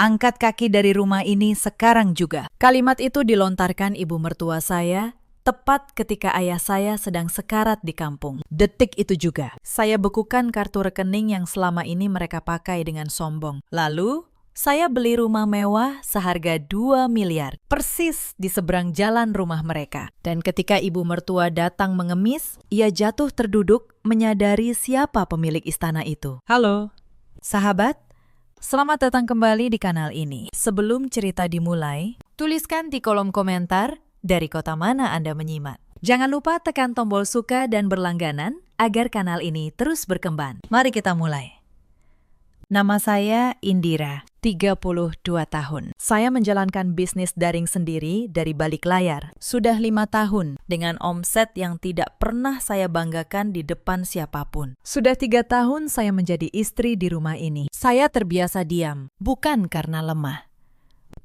Angkat kaki dari rumah ini sekarang juga. Kalimat itu dilontarkan ibu mertua saya tepat ketika ayah saya sedang sekarat di kampung. Detik itu juga, saya bekukan kartu rekening yang selama ini mereka pakai dengan sombong. Lalu, saya beli rumah mewah seharga 2 miliar, persis di seberang jalan rumah mereka. Dan ketika ibu mertua datang mengemis, ia jatuh terduduk menyadari siapa pemilik istana itu. Halo, sahabat. Selamat datang kembali di kanal ini. Sebelum cerita dimulai, tuliskan di kolom komentar dari kota mana Anda menyimak. Jangan lupa tekan tombol suka dan berlangganan agar kanal ini terus berkembang. Mari kita mulai. Nama saya Indira, 32 tahun. Saya menjalankan bisnis daring sendiri dari balik layar. Sudah 5 tahun dengan omset yang tidak pernah saya banggakan di depan siapapun. Sudah 3 tahun saya menjadi istri di rumah ini. Saya terbiasa diam, bukan karena lemah,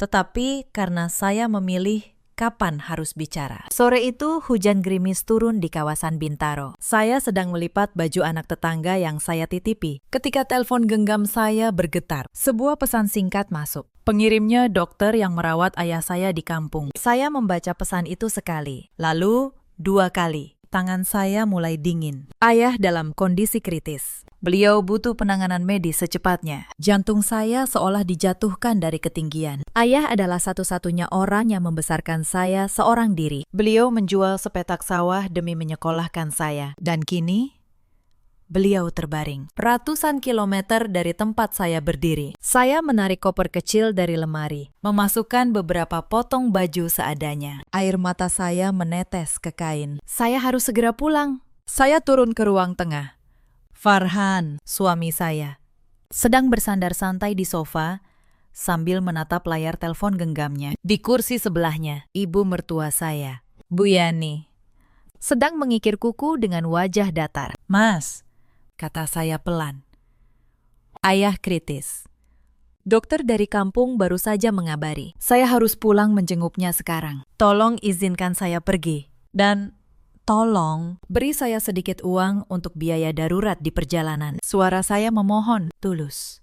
tetapi karena saya memilih kapan harus bicara. Sore itu hujan gerimis turun di kawasan Bintaro. Saya sedang melipat baju anak tetangga yang saya titipi. Ketika telepon genggam saya bergetar, sebuah pesan singkat masuk. Pengirimnya dokter yang merawat ayah saya di kampung. Saya membaca pesan itu sekali, lalu 2 kali. Tangan saya mulai dingin. Ayah dalam kondisi kritis. Beliau butuh penanganan medis secepatnya. Jantung saya seolah dijatuhkan dari ketinggian. Ayah adalah satu-satunya orang yang membesarkan saya seorang diri. Beliau menjual sepetak sawah demi menyekolahkan saya. Dan kini, beliau terbaring ratusan kilometer dari tempat saya berdiri. Saya menarik koper kecil dari lemari, memasukkan beberapa potong baju seadanya. Air mata saya menetes ke kain. Saya harus segera pulang. Saya turun ke ruang tengah. Farhan, suami saya, sedang bersandar santai di sofa sambil menatap layar telepon genggamnya. Di kursi sebelahnya, ibu mertua saya, Bu Yani, sedang mengikir kuku dengan wajah datar. Mas, kata saya pelan. Ayah kritis. Dokter dari kampung baru saja mengabari. Saya harus pulang menjenguknya sekarang. Tolong izinkan saya pergi. Dan tolong beri saya sedikit uang untuk biaya darurat di perjalanan. Suara saya memohon, tulus.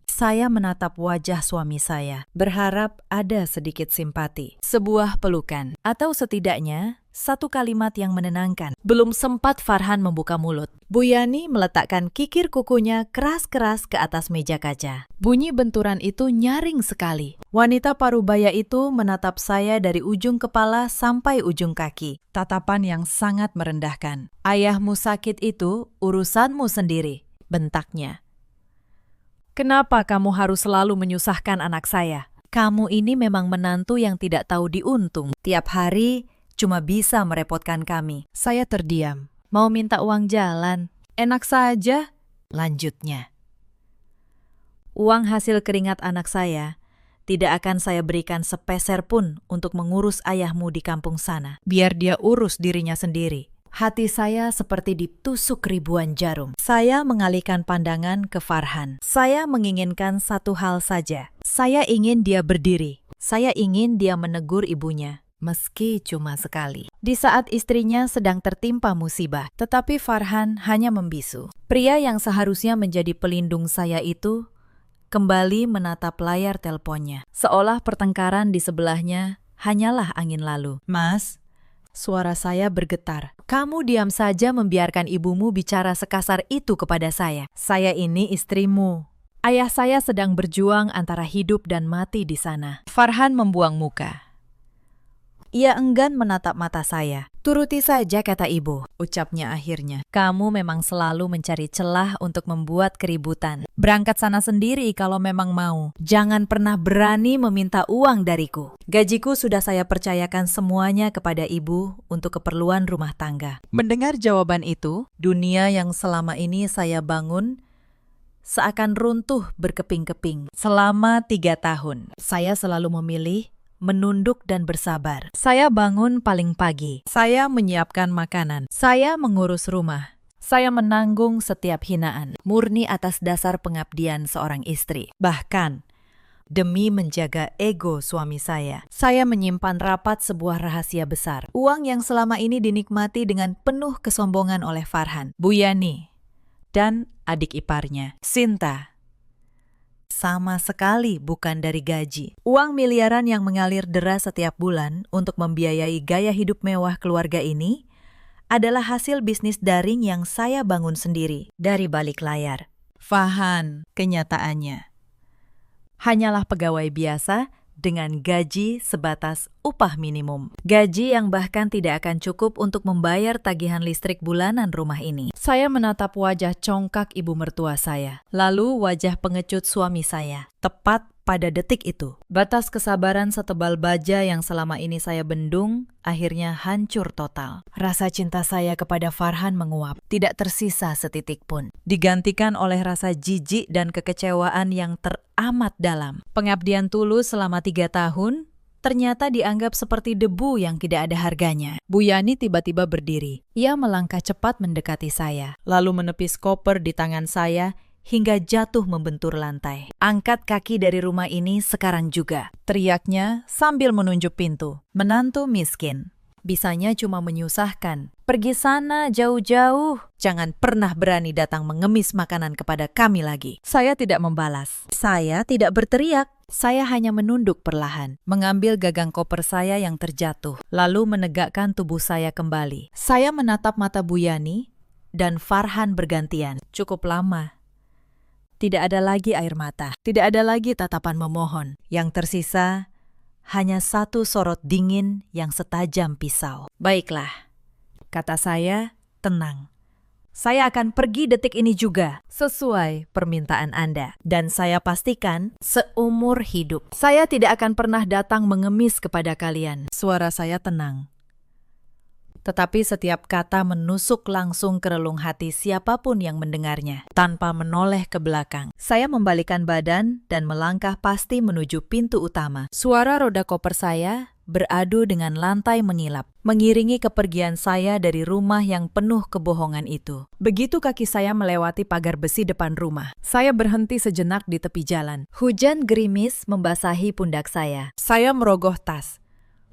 Saya menatap wajah suami saya, berharap ada sedikit simpati, sebuah pelukan, atau setidaknya satu kalimat yang menenangkan. Belum sempat Farhan membuka mulut, Bu Yani meletakkan kikir kukunya keras-keras ke atas meja kaca. Bunyi benturan itu nyaring sekali. Wanita parubaya itu menatap saya dari ujung kepala sampai ujung kaki. Tatapan yang sangat merendahkan. Ayahmu sakit itu urusanmu sendiri, bentaknya. Kenapa kamu harus selalu menyusahkan anak saya? Kamu ini memang menantu yang tidak tahu diuntung. Tiap hari cuma bisa merepotkan kami. Saya terdiam. Mau minta uang jalan? Enak saja, lanjutnya. Uang hasil keringat anak saya tidak akan saya berikan sepeser pun untuk mengurus ayahmu di kampung sana. Biar dia urus dirinya sendiri. Hati saya seperti ditusuk ribuan jarum. Saya mengalihkan pandangan ke Farhan. Saya menginginkan satu hal saja. Saya ingin dia berdiri. Saya ingin dia menegur ibunya, meski cuma sekali. Di saat istrinya sedang tertimpa musibah, tetapi Farhan hanya membisu. Pria yang seharusnya menjadi pelindung saya itu kembali menatap layar teleponnya, seolah pertengkaran di sebelahnya hanyalah angin lalu. Mas, suara saya bergetar. Kamu diam saja membiarkan ibumu bicara sekasar itu kepada saya. Saya ini istrimu. Ayah saya sedang berjuang antara hidup dan mati di sana. Farhan membuang muka. Ia enggan menatap mata saya. Turuti saja kata ibu, ucapnya akhirnya. Kamu memang selalu mencari celah untuk membuat keributan. Berangkat sana sendiri kalau memang mau. Jangan pernah berani meminta uang dariku. Gajiku sudah saya percayakan semuanya kepada ibu untuk keperluan rumah tangga. Mendengar jawaban itu, dunia yang selama ini saya bangun seakan runtuh berkeping-keping. Selama 3 tahun, saya selalu memilih menunduk dan bersabar. Saya bangun paling pagi. Saya menyiapkan makanan. Saya mengurus rumah. Saya menanggung setiap hinaan, murni atas dasar pengabdian seorang istri. Bahkan, demi menjaga ego suami saya menyimpan rapat sebuah rahasia besar. Uang yang selama ini dinikmati dengan penuh kesombongan oleh Farhan, Bu Yani, dan adik iparnya, Sinta. sama sekali bukan dari gaji. Uang miliaran yang mengalir deras setiap bulan untuk membiayai gaya hidup mewah keluarga ini adalah hasil bisnis daring yang saya bangun sendiri dari balik layar. Farhan, kenyataannya hanyalah pegawai biasa dengan gaji sebatas upah minimum. Gaji yang bahkan tidak akan cukup untuk membayar tagihan listrik bulanan rumah ini. Saya menatap wajah congkak ibu mertua saya, lalu wajah pengecut suami saya. Tepat pada detik itu, batas kesabaran setebal baja yang selama ini saya bendung akhirnya hancur total. Rasa cinta saya kepada Farhan menguap, tidak tersisa setitik pun. Digantikan oleh rasa jijik dan kekecewaan yang teramat dalam. Pengabdian tulus selama 3 tahun ternyata dianggap seperti debu yang tidak ada harganya. Bu Yani tiba-tiba berdiri. Ia melangkah cepat mendekati saya, lalu menepis koper di tangan saya hingga jatuh membentur lantai. Angkat kaki dari rumah ini sekarang juga, teriaknya sambil menunjuk pintu. Menantu miskin, bisanya cuma menyusahkan. Pergi sana jauh-jauh, jangan pernah berani datang mengemis makanan kepada kami lagi. Saya tidak membalas. Saya tidak berteriak. Saya hanya menunduk perlahan, mengambil gagang koper saya yang terjatuh, lalu menegakkan tubuh saya kembali. Saya menatap mata Bu Yani dan Farhan bergantian. Cukup lama. Tidak ada lagi air mata, tidak ada lagi tatapan memohon. Yang tersisa hanya satu sorot dingin yang setajam pisau. Baiklah, kata saya, tenang. Saya akan pergi detik ini juga, sesuai permintaan Anda. Dan saya pastikan, seumur hidup, saya tidak akan pernah datang mengemis kepada kalian. Suara saya tenang. Tetapi setiap kata menusuk langsung ke relung hati siapapun yang mendengarnya, tanpa menoleh ke belakang. Saya membalikkan badan dan melangkah pasti menuju pintu utama. Suara roda koper saya beradu dengan lantai mengilap, mengiringi kepergian saya dari rumah yang penuh kebohongan itu. Begitu kaki saya melewati pagar besi depan rumah, saya berhenti sejenak di tepi jalan. Hujan gerimis membasahi pundak saya. Saya merogoh tas,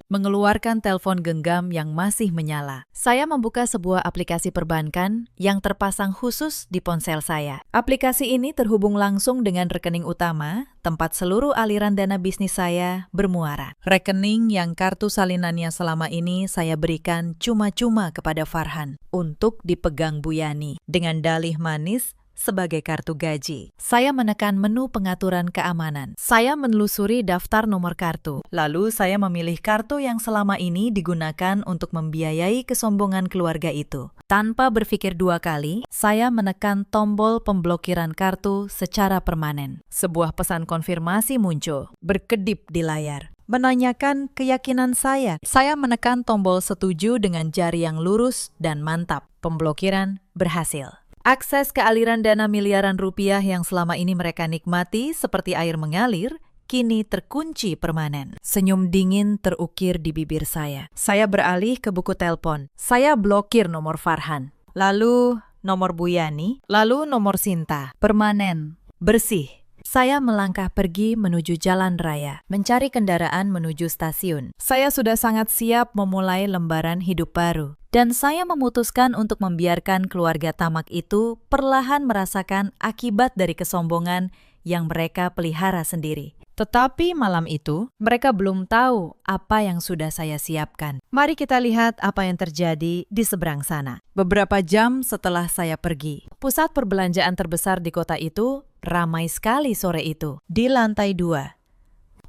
mengeluarkan telepon genggam yang masih menyala. Saya membuka sebuah aplikasi perbankan yang terpasang khusus di ponsel saya. Aplikasi ini terhubung langsung dengan rekening utama, tempat seluruh aliran dana bisnis saya bermuara. Rekening yang kartu salinannya selama ini saya berikan cuma-cuma kepada Farhan untuk dipegang Bu Yani dengan dalih manis sebagai kartu gaji. Saya menekan menu pengaturan keamanan. Saya menelusuri daftar nomor kartu. Lalu saya memilih kartu yang selama ini digunakan untuk membiayai kesombongan keluarga itu. Tanpa berpikir 2 kali, saya menekan tombol pemblokiran kartu secara permanen. Sebuah pesan konfirmasi muncul, berkedip di layar, menanyakan keyakinan saya. Saya menekan tombol setuju dengan jari yang lurus dan mantap. Pemblokiran berhasil. Akses ke aliran dana miliaran rupiah yang selama ini mereka nikmati seperti air mengalir, kini terkunci permanen. Senyum dingin terukir di bibir saya. Saya beralih ke buku telepon. Saya blokir nomor Farhan, lalu nomor Bu Yani, lalu nomor Sinta. Permanen, bersih. Saya melangkah pergi menuju jalan raya, mencari kendaraan menuju stasiun. Saya sudah sangat siap memulai lembaran hidup baru. Dan saya memutuskan untuk membiarkan keluarga tamak itu perlahan merasakan akibat dari kesombongan yang mereka pelihara sendiri. Tetapi malam itu, mereka belum tahu apa yang sudah saya siapkan. Mari kita lihat apa yang terjadi di seberang sana. Beberapa jam setelah saya pergi, pusat perbelanjaan terbesar di kota itu ramai sekali sore itu. Di lantai 2.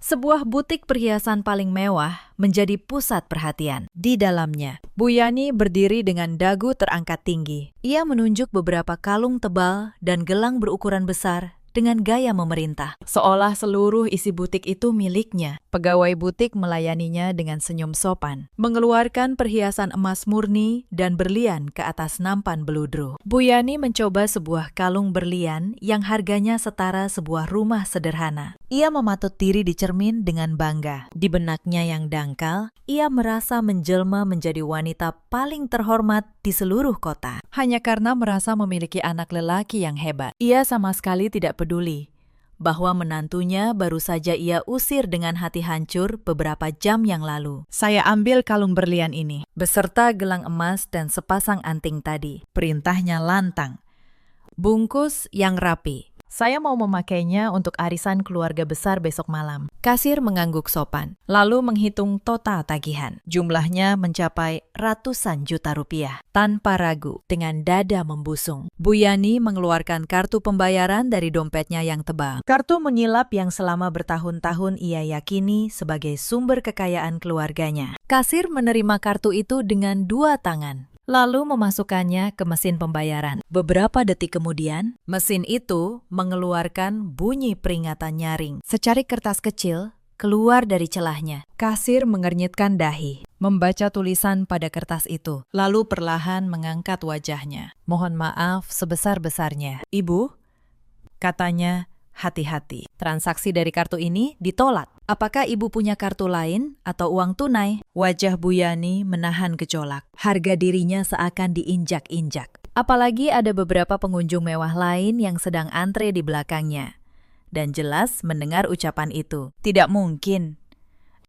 Sebuah butik perhiasan paling mewah menjadi pusat perhatian. Di dalamnya, Bu Yani berdiri dengan dagu terangkat tinggi. Ia menunjuk beberapa kalung tebal dan gelang berukuran besar dengan gaya memerintah. Seolah seluruh isi butik itu miliknya. Pegawai butik melayaninya dengan senyum sopan, mengeluarkan perhiasan emas murni dan berlian ke atas nampan beludru. Bu Yani mencoba sebuah kalung berlian yang harganya setara sebuah rumah sederhana. Ia mematut diri di cermin dengan bangga. Di benaknya yang dangkal, ia merasa menjelma menjadi wanita paling terhormat di seluruh kota. Hanya karena merasa memiliki anak lelaki yang hebat. Ia sama sekali tidak peduli bahwa menantunya baru saja ia usir dengan hati hancur beberapa jam yang lalu. Saya ambil kalung berlian ini, beserta gelang emas dan sepasang anting tadi. Perintahnya lantang. Bungkus yang rapi. Saya mau memakainya untuk arisan keluarga besar besok malam. Kasir mengangguk sopan, lalu menghitung total tagihan. Jumlahnya mencapai ratusan juta rupiah. Tanpa ragu, dengan dada membusung, Bu Yani mengeluarkan kartu pembayaran dari dompetnya yang tebal. Kartu menyilap yang selama bertahun-tahun ia yakini sebagai sumber kekayaan keluarganya. Kasir menerima kartu itu dengan dua tangan, lalu memasukkannya ke mesin pembayaran. Beberapa detik kemudian, mesin itu mengeluarkan bunyi peringatan nyaring. Secari kertas kecil keluar dari celahnya. Kasir mengernyitkan dahi, membaca tulisan pada kertas itu, lalu perlahan mengangkat wajahnya. "Mohon maaf sebesar-besarnya, Ibu," katanya. "Hati-hati, transaksi dari kartu ini ditolak. Apakah Ibu punya kartu lain atau uang tunai?" Wajah Bu Yani menahan gejolak. Harga dirinya seakan diinjak-injak. Apalagi ada beberapa pengunjung mewah lain yang sedang antre di belakangnya. Dan jelas mendengar ucapan itu. "Tidak mungkin."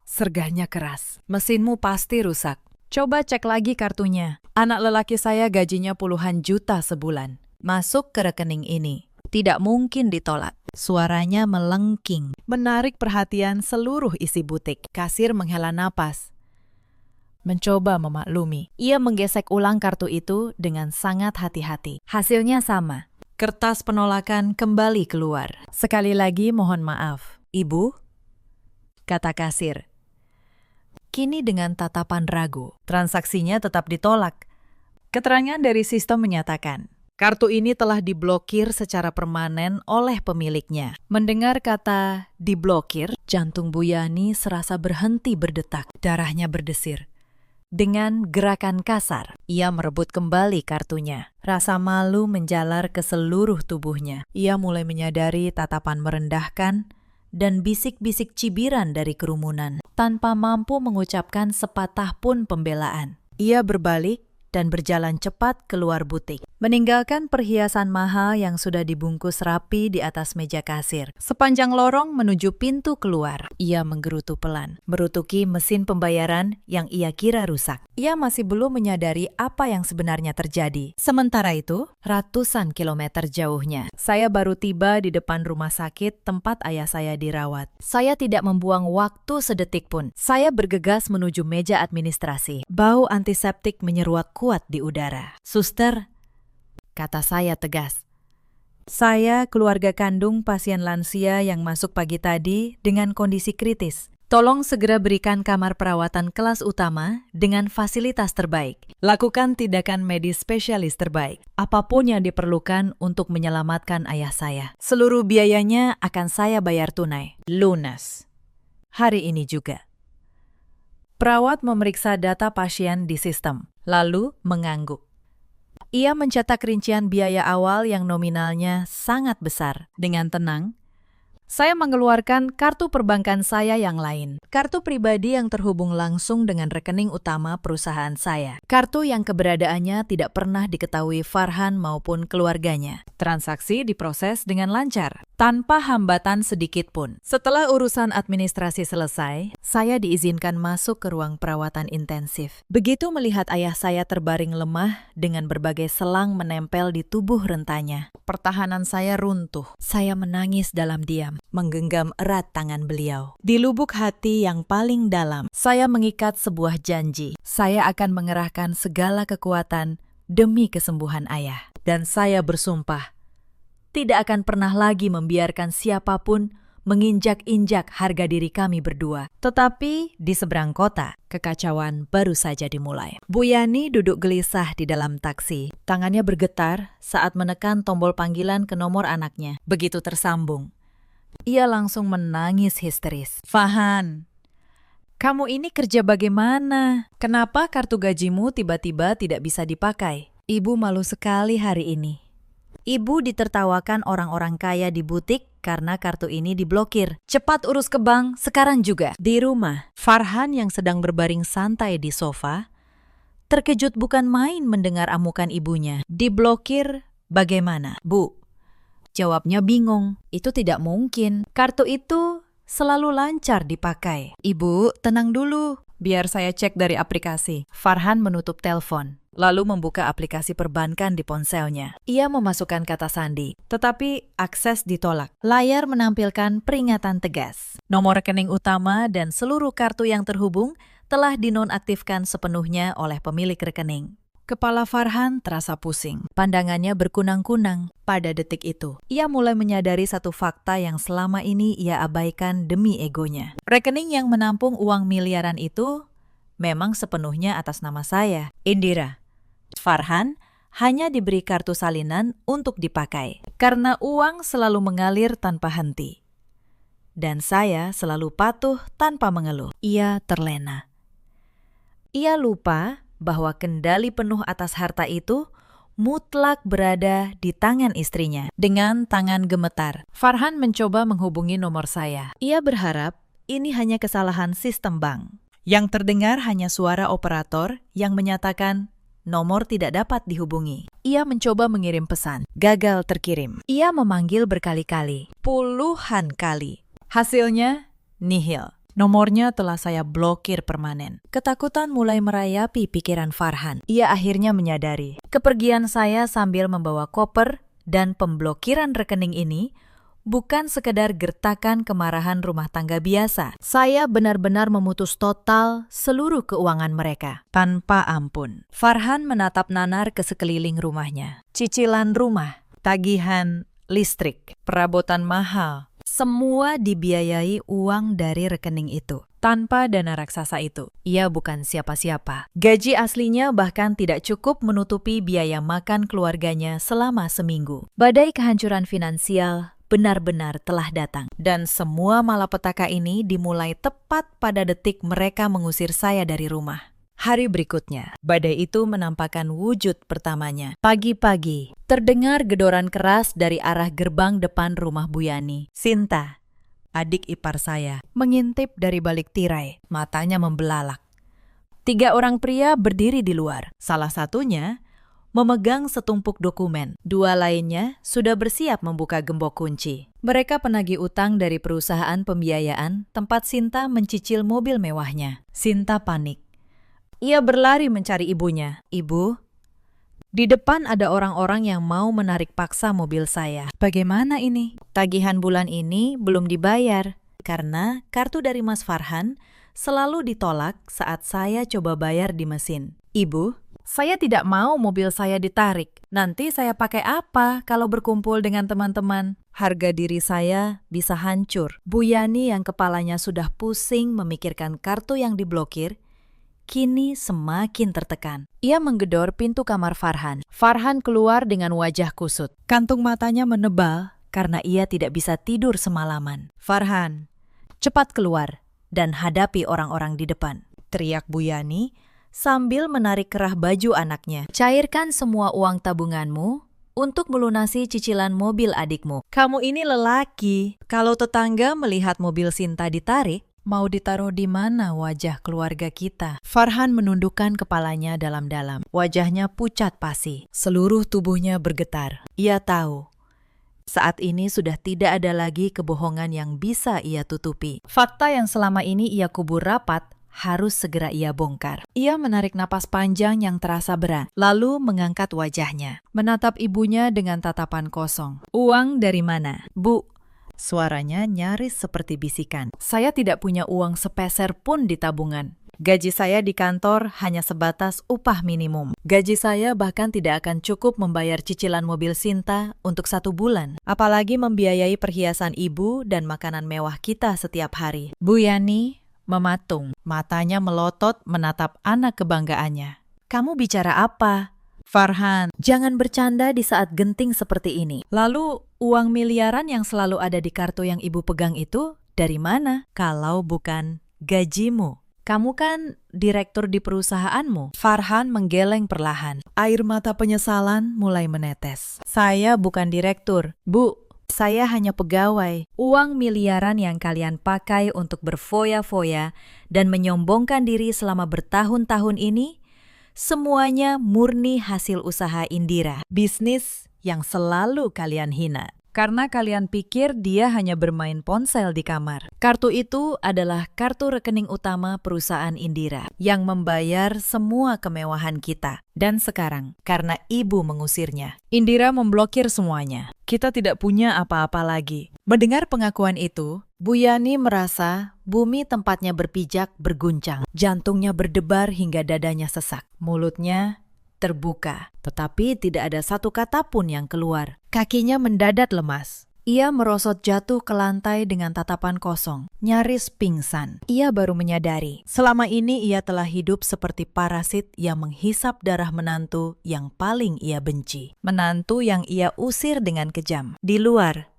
Sergahnya keras. "Mesinmu pasti rusak. Coba cek lagi kartunya. Anak lelaki saya gajinya puluhan juta sebulan. Masuk ke rekening ini. Tidak mungkin ditolak." Suaranya melengking, menarik perhatian seluruh isi butik. Kasir menghela napas, mencoba memaklumi. Ia menggesek ulang kartu itu dengan sangat hati-hati. Hasilnya sama. Kertas penolakan kembali keluar. "Sekali lagi mohon maaf, Ibu," kata kasir. Kini dengan tatapan ragu, transaksinya tetap ditolak. Keterangan dari sistem menyatakan, kartu ini telah diblokir secara permanen oleh pemiliknya. Mendengar kata diblokir, jantung Bu Yani serasa berhenti berdetak. Darahnya berdesir. Dengan gerakan kasar, ia merebut kembali kartunya. Rasa malu menjalar ke seluruh tubuhnya. Ia mulai menyadari tatapan merendahkan dan bisik-bisik cibiran dari kerumunan. Tanpa mampu mengucapkan sepatah pun pembelaan, ia berbalik dan berjalan cepat keluar butik, meninggalkan perhiasan mahal yang sudah dibungkus rapi di atas meja kasir. Sepanjang lorong menuju pintu keluar, ia menggerutu pelan, merutuki mesin pembayaran yang ia kira rusak. Ia masih belum menyadari apa yang sebenarnya terjadi. Sementara itu, ratusan kilometer jauhnya, saya baru tiba di depan rumah sakit tempat ayah saya dirawat. Saya tidak membuang waktu sedetik pun. Saya bergegas menuju meja administrasi. Bau antiseptik menyeruak kuat di udara. "Suster," kata saya tegas. "Saya keluarga kandung pasien lansia yang masuk pagi tadi dengan kondisi kritis. Tolong segera berikan kamar perawatan kelas utama dengan fasilitas terbaik. Lakukan tindakan medis spesialis terbaik. Apapun yang diperlukan untuk menyelamatkan ayah saya. Seluruh biayanya akan saya bayar tunai. Lunas. Hari ini juga." Perawat memeriksa data pasien di sistem, lalu mengangguk. Ia mencatat rincian biaya awal yang nominalnya sangat besar. Dengan tenang, saya mengeluarkan kartu perbankan saya yang lain. Kartu pribadi yang terhubung langsung dengan rekening utama perusahaan saya. Kartu yang keberadaannya tidak pernah diketahui Farhan maupun keluarganya. Transaksi diproses dengan lancar, tanpa hambatan sedikit pun. Setelah urusan administrasi selesai, saya diizinkan masuk ke ruang perawatan intensif. Begitu melihat ayah saya terbaring lemah dengan berbagai selang menempel di tubuh rentanya, pertahanan saya runtuh. Saya menangis dalam diam, menggenggam erat tangan beliau. Di lubuk hati yang paling dalam, saya mengikat sebuah janji. Saya akan mengerahkan segala kekuatan demi kesembuhan ayah. Dan saya bersumpah, tidak akan pernah lagi membiarkan siapapun menginjak-injak harga diri kami berdua. Tetapi di seberang kota, kekacauan baru saja dimulai. Bu Yani duduk gelisah di dalam taksi. Tangannya bergetar saat menekan tombol panggilan ke nomor anaknya. Begitu tersambung, ia langsung menangis histeris. "Farhan, kamu ini kerja bagaimana? Kenapa kartu gajimu tiba-tiba tidak bisa dipakai? Ibu malu sekali hari ini. Ibu ditertawakan orang-orang kaya di butik karena kartu ini diblokir. Cepat urus ke bank sekarang juga." Di rumah, Farhan yang sedang berbaring santai di sofa, terkejut bukan main mendengar amukan ibunya. "Diblokir bagaimana, Bu?" Jawabnya bingung. "Itu tidak mungkin. Kartu itu selalu lancar dipakai." "Ibu, tenang dulu. Biar saya cek dari aplikasi." Farhan menutup telepon. lalu membuka aplikasi perbankan di ponselnya. Ia memasukkan kata sandi, tetapi akses ditolak. Layar menampilkan peringatan tegas. Nomor rekening utama dan seluruh kartu yang terhubung telah dinonaktifkan sepenuhnya oleh pemilik rekening. Kepala Farhan terasa pusing. Pandangannya berkunang-kunang. Pada detik itu, ia mulai menyadari satu fakta yang selama ini ia abaikan demi egonya. Rekening yang menampung uang miliaran itu memang sepenuhnya atas nama saya, Indira. Farhan hanya diberi kartu salinan untuk dipakai, karena uang selalu mengalir tanpa henti. Dan saya selalu patuh tanpa mengeluh. Ia terlena. Ia lupa bahwa kendali penuh atas harta itu mutlak berada di tangan istrinya. Dengan tangan gemetar, Farhan mencoba menghubungi nomor saya. Ia berharap ini hanya kesalahan sistem bank. Yang terdengar hanya suara operator yang menyatakan nomor tidak dapat dihubungi. Ia mencoba mengirim pesan, gagal terkirim. Ia memanggil berkali-kali, puluhan kali. Hasilnya nihil. Nomornya telah saya blokir permanen. Ketakutan mulai merayapi pikiran Farhan. Ia akhirnya menyadari, kepergian saya sambil membawa koper dan pemblokiran rekening ini bukan sekedar gertakan kemarahan rumah tangga biasa. Saya benar-benar memutus total seluruh keuangan mereka. Tanpa ampun. Farhan menatap nanar ke sekeliling rumahnya. Cicilan rumah, tagihan listrik, perabotan mahal, semua dibiayai uang dari rekening itu. Tanpa dana raksasa itu, ia bukan siapa-siapa. Gaji aslinya bahkan tidak cukup menutupi biaya makan keluarganya selama seminggu. Badai kehancuran finansial benar-benar telah datang. Dan semua malapetaka ini dimulai tepat pada detik mereka mengusir saya dari rumah. Hari berikutnya, badai itu menampakkan wujud pertamanya. Pagi-pagi, terdengar gedoran keras dari arah gerbang depan rumah Bu Yani. Sinta, adik ipar saya, mengintip dari balik tirai, matanya membelalak. 3 orang pria berdiri di luar. Salah satunya memegang setumpuk dokumen. 2 lainnya sudah bersiap membuka gembok kunci. Mereka penagih utang dari perusahaan pembiayaan tempat Sinta mencicil mobil mewahnya. Sinta panik. Ia berlari mencari ibunya. Ibu, di depan ada orang-orang yang mau menarik paksa mobil saya. Bagaimana ini? Tagihan bulan ini belum dibayar karena kartu dari Mas Farhan selalu ditolak saat saya coba bayar di mesin. Ibu, saya tidak mau mobil saya ditarik. Nanti saya pakai apa kalau berkumpul dengan teman-teman? Harga diri saya bisa hancur. Bu Yani yang kepalanya sudah pusing memikirkan kartu yang diblokir, kini semakin tertekan. Ia menggedor pintu kamar Farhan. Farhan keluar dengan wajah kusut. Kantung matanya menebal karena ia tidak bisa tidur semalaman. Farhan, cepat keluar dan hadapi orang-orang di depan, teriak Bu Yani sambil menarik kerah baju anaknya. Cairkan semua uang tabunganmu untuk melunasi cicilan mobil adikmu. Kamu ini lelaki. Kalau tetangga melihat mobil Sinta ditarik, mau ditaruh di mana wajah keluarga kita? Farhan menundukkan kepalanya dalam-dalam. Wajahnya pucat pasi. Seluruh tubuhnya bergetar. Ia tahu, saat ini sudah tidak ada lagi kebohongan yang bisa ia tutupi. Fakta yang selama ini ia kubur rapat harus segera ia bongkar. Ia menarik napas panjang yang terasa berat, lalu mengangkat wajahnya. Menatap ibunya dengan tatapan kosong. Uang dari mana? Bu, suaranya nyaris seperti bisikan. Saya tidak punya uang sepeser pun di tabungan. Gaji saya di kantor hanya sebatas upah minimum. Gaji saya bahkan tidak akan cukup membayar cicilan mobil Sinta untuk 1 bulan. Apalagi membiayai perhiasan ibu dan makanan mewah kita setiap hari. Bu Yani mematung. Matanya melotot menatap anak kebanggaannya. Kamu bicara apa? Farhan, jangan bercanda di saat genting seperti ini. Lalu, uang miliaran yang selalu ada di kartu yang ibu pegang itu dari mana? Kalau bukan gajimu. Kamu kan direktur di perusahaanmu. Farhan menggeleng perlahan. Air mata penyesalan mulai menetes. Saya bukan direktur. Bu, saya hanya pegawai. Uang miliaran yang kalian pakai untuk berfoya-foya dan menyombongkan diri selama bertahun-tahun ini, semuanya murni hasil usaha Indira, bisnis yang selalu kalian hina. Karena kalian pikir dia hanya bermain ponsel di kamar. Kartu itu adalah kartu rekening utama perusahaan Indira yang membayar semua kemewahan kita. Dan sekarang, karena ibu mengusirnya, Indira memblokir semuanya. Kita tidak punya apa-apa lagi. Mendengar pengakuan itu, Bu Yani merasa bumi tempatnya berpijak berguncang. Jantungnya berdebar hingga dadanya sesak. Mulutnya terbuka, tetapi tidak ada satu kata pun yang keluar. Kakinya mendadak lemas. Ia merosot jatuh ke lantai dengan tatapan kosong, nyaris pingsan. Ia baru menyadari, selama ini ia telah hidup seperti parasit yang menghisap darah menantu yang paling ia benci. Menantu yang ia usir dengan kejam. Di luar,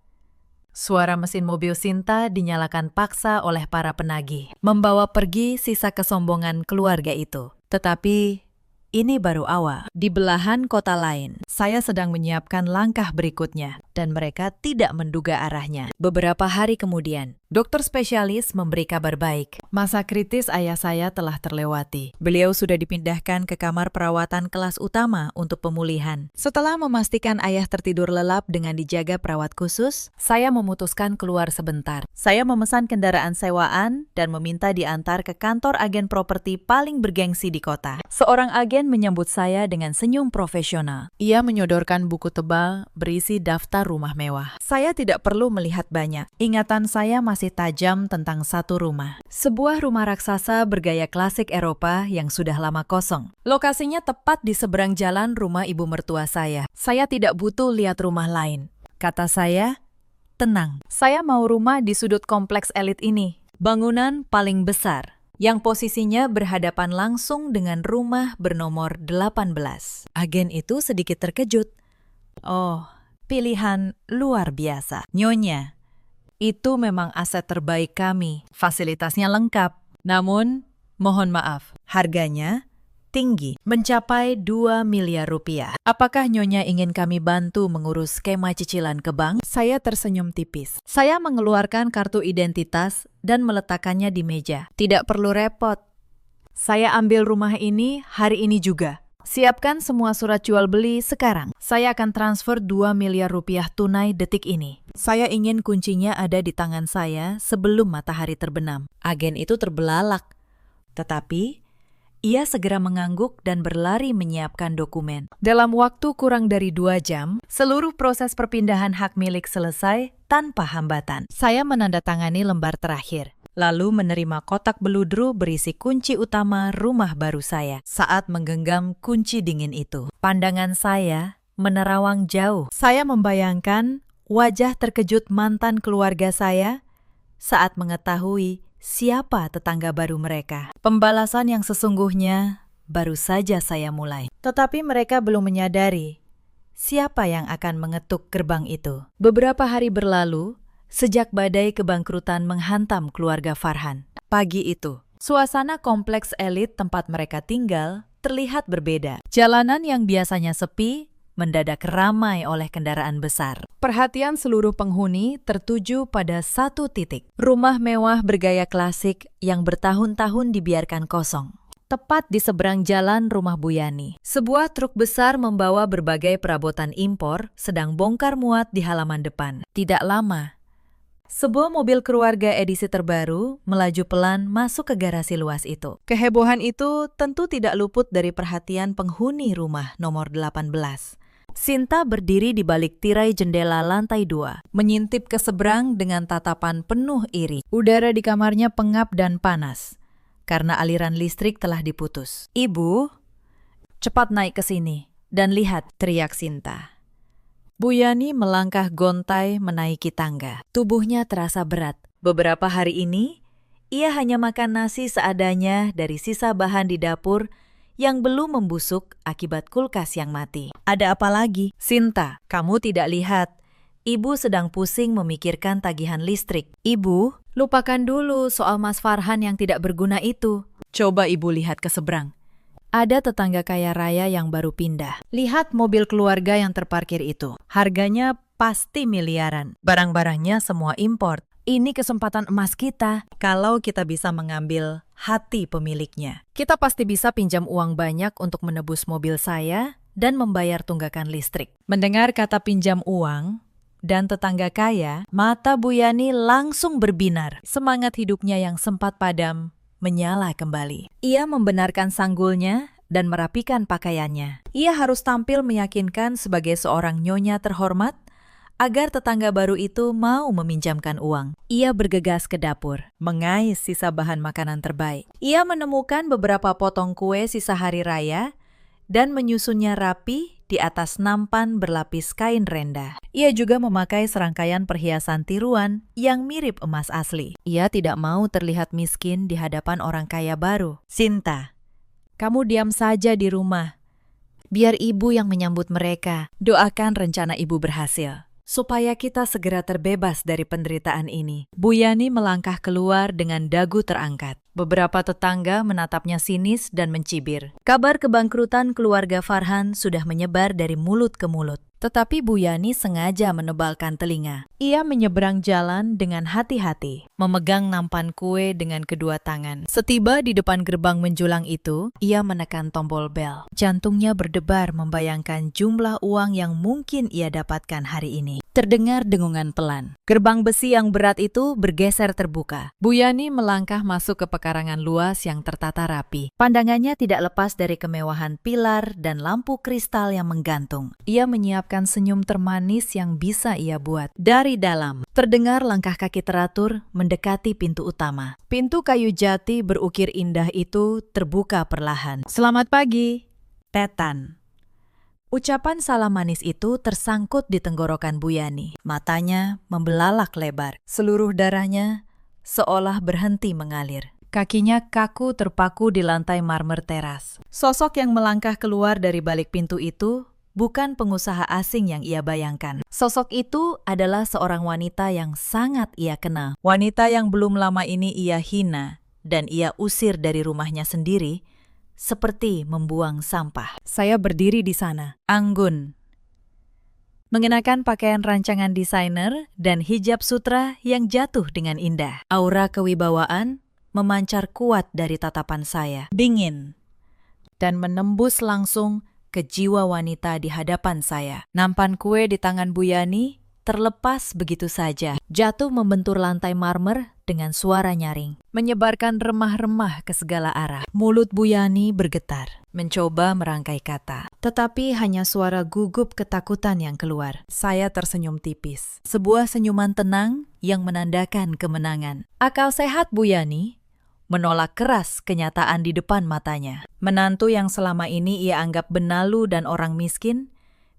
suara mesin mobil Sinta dinyalakan paksa oleh para penagih, membawa pergi sisa kesombongan keluarga itu. Tetapi ini baru awal. Di belahan kota lain, saya sedang menyiapkan langkah berikutnya, dan mereka tidak menduga arahnya. Beberapa hari kemudian, dokter spesialis memberi kabar baik. Masa kritis ayah saya telah terlewati. Beliau sudah dipindahkan ke kamar perawatan kelas utama untuk pemulihan. Setelah memastikan ayah tertidur lelap dengan dijaga perawat khusus, saya memutuskan keluar sebentar. Saya memesan kendaraan sewaan dan meminta diantar ke kantor agen properti paling bergengsi di kota. Seorang agen menyambut saya dengan senyum profesional. Ia menyodorkan buku tebal berisi daftar rumah mewah. Saya tidak perlu melihat banyak. Ingatan saya masih tajam tentang satu rumah. Sebuah rumah raksasa bergaya klasik Eropa yang sudah lama kosong. Lokasinya tepat di seberang jalan rumah ibu mertua saya. Saya tidak butuh lihat rumah lain. Kata saya, tenang. Saya mau rumah di sudut kompleks elit ini. Bangunan paling besar, yang posisinya berhadapan langsung dengan rumah bernomor 18. Agen itu sedikit terkejut. Oh, pilihan luar biasa. Nyonya, itu memang aset terbaik kami. Fasilitasnya lengkap. Namun, mohon maaf, harganya tinggi, mencapai 2 miliar rupiah. Apakah Nyonya ingin kami bantu mengurus skema cicilan ke bank? Saya tersenyum tipis. Saya mengeluarkan kartu identitas dan meletakkannya di meja. Tidak perlu repot. Saya ambil rumah ini hari ini juga. Siapkan semua surat jual beli sekarang. Saya akan transfer 2 miliar rupiah tunai detik ini. Saya ingin kuncinya ada di tangan saya sebelum matahari terbenam. Agen itu terbelalak. Tetapi ia segera mengangguk dan berlari menyiapkan dokumen. Dalam waktu kurang dari 2 jam, seluruh proses perpindahan hak milik selesai tanpa hambatan. Saya menandatangani lembar terakhir, lalu menerima kotak beludru berisi kunci utama rumah baru saya. Saat menggenggam kunci dingin itu, pandangan saya menerawang jauh. Saya membayangkan wajah terkejut mantan keluarga saya saat mengetahui siapa tetangga baru mereka. Pembalasan yang sesungguhnya baru saja saya mulai. Tetapi mereka belum menyadari siapa yang akan mengetuk gerbang itu. Beberapa hari berlalu, sejak badai kebangkrutan menghantam keluarga Farhan. Pagi itu, suasana kompleks elit tempat mereka tinggal terlihat berbeda. Jalanan yang biasanya sepi mendadak ramai oleh kendaraan besar. Perhatian seluruh penghuni tertuju pada satu titik. Rumah mewah bergaya klasik yang bertahun-tahun dibiarkan kosong. Tepat di seberang jalan rumah Bu Yani, sebuah truk besar membawa berbagai perabotan impor sedang bongkar muat di halaman depan. Tidak lama, sebuah mobil keluarga edisi terbaru melaju pelan masuk ke garasi luas itu. Kehebohan itu tentu tidak luput dari perhatian penghuni rumah nomor 18. Sinta berdiri di balik tirai jendela lantai 2, menyintip ke seberang dengan tatapan penuh iri. Udara di kamarnya pengap dan panas, karena aliran listrik telah diputus. "Ibu, cepat naik ke sini dan lihat," teriak Sinta. Bu Yani melangkah gontai menaiki tangga. Tubuhnya terasa berat. Beberapa hari ini, ia hanya makan nasi seadanya dari sisa bahan di dapur yang belum membusuk akibat kulkas yang mati. "Ada apa lagi?" "Sinta, kamu tidak lihat. Ibu sedang pusing memikirkan tagihan listrik." "Ibu, lupakan dulu soal Mas Farhan yang tidak berguna itu. Coba ibu lihat ke seberang. Ada tetangga kaya raya yang baru pindah. Lihat mobil keluarga yang terparkir itu. Harganya pasti miliaran. Barang-barangnya semua import. Ini kesempatan emas kita. Kalau kita bisa mengambil hati pemiliknya, kita pasti bisa pinjam uang banyak untuk menebus mobil saya dan membayar tunggakan listrik." Mendengar kata pinjam uang, dan tetangga kaya, mata Bu Yani langsung berbinar. Semangat hidupnya yang sempat padam menyala kembali. Ia membenarkan sanggulnya dan merapikan pakaiannya. Ia harus tampil meyakinkan sebagai seorang nyonya terhormat agar tetangga baru itu mau meminjamkan uang. Ia bergegas ke dapur, mengais sisa bahan makanan terbaik. Ia menemukan beberapa potong kue sisa hari raya dan menyusunnya rapi di atas nampan berlapis kain renda. Ia juga memakai serangkaian perhiasan tiruan yang mirip emas asli. Ia tidak mau terlihat miskin di hadapan orang kaya baru. Sinta, kamu diam saja di rumah. Biar ibu yang menyambut mereka. Doakan rencana ibu berhasil, supaya kita segera terbebas dari penderitaan ini. Bu Yani melangkah keluar dengan dagu terangkat. Beberapa tetangga menatapnya sinis dan mencibir. Kabar kebangkrutan keluarga Farhan sudah menyebar dari mulut ke mulut. Tetapi Bu Yani sengaja menebalkan telinga. Ia menyeberang jalan dengan hati-hati, memegang nampan kue dengan kedua tangan. Setiba di depan gerbang menjulang itu, ia menekan tombol bel. Jantungnya berdebar membayangkan jumlah uang yang mungkin ia dapatkan hari ini. Terdengar dengungan pelan. Gerbang besi yang berat itu bergeser terbuka. Bu Yani melangkah masuk ke pekarangan luas yang tertata rapi. Pandangannya tidak lepas dari kemewahan pilar dan lampu kristal yang menggantung. Ia menyiapkan senyum termanis yang bisa ia buat. Dari dalam, terdengar langkah kaki teratur mendekati pintu utama. Pintu kayu jati berukir indah itu terbuka perlahan. Selamat pagi, Tetan. Ucapan salam manis itu tersangkut di tenggorokan Bu Yani. Matanya membelalak lebar. Seluruh darahnya seolah berhenti mengalir. Kakinya kaku terpaku di lantai marmer teras. Sosok yang melangkah keluar dari balik pintu itu bukan pengusaha asing yang ia bayangkan. Sosok itu adalah seorang wanita yang sangat ia kenal. Wanita yang belum lama ini ia hina dan ia usir dari rumahnya sendiri, seperti membuang sampah. Saya berdiri di sana, anggun, mengenakan pakaian rancangan desainer dan hijab sutra yang jatuh dengan indah. Aura kewibawaan memancar kuat dari tatapan saya, dingin, dan menembus langsung ke jiwa wanita di hadapan saya. Nampan kue di tangan Bu Yani terlepas begitu saja, jatuh membentur lantai marmer dengan suara nyaring, menyebarkan remah-remah ke segala arah. Mulut Bu Yani bergetar, mencoba merangkai kata, tetapi hanya suara gugup ketakutan yang keluar. Saya tersenyum tipis, sebuah senyuman tenang yang menandakan kemenangan. Akal sehat Bu Yani menolak keras kenyataan di depan matanya. Menantu yang selama ini ia anggap benalu dan orang miskin,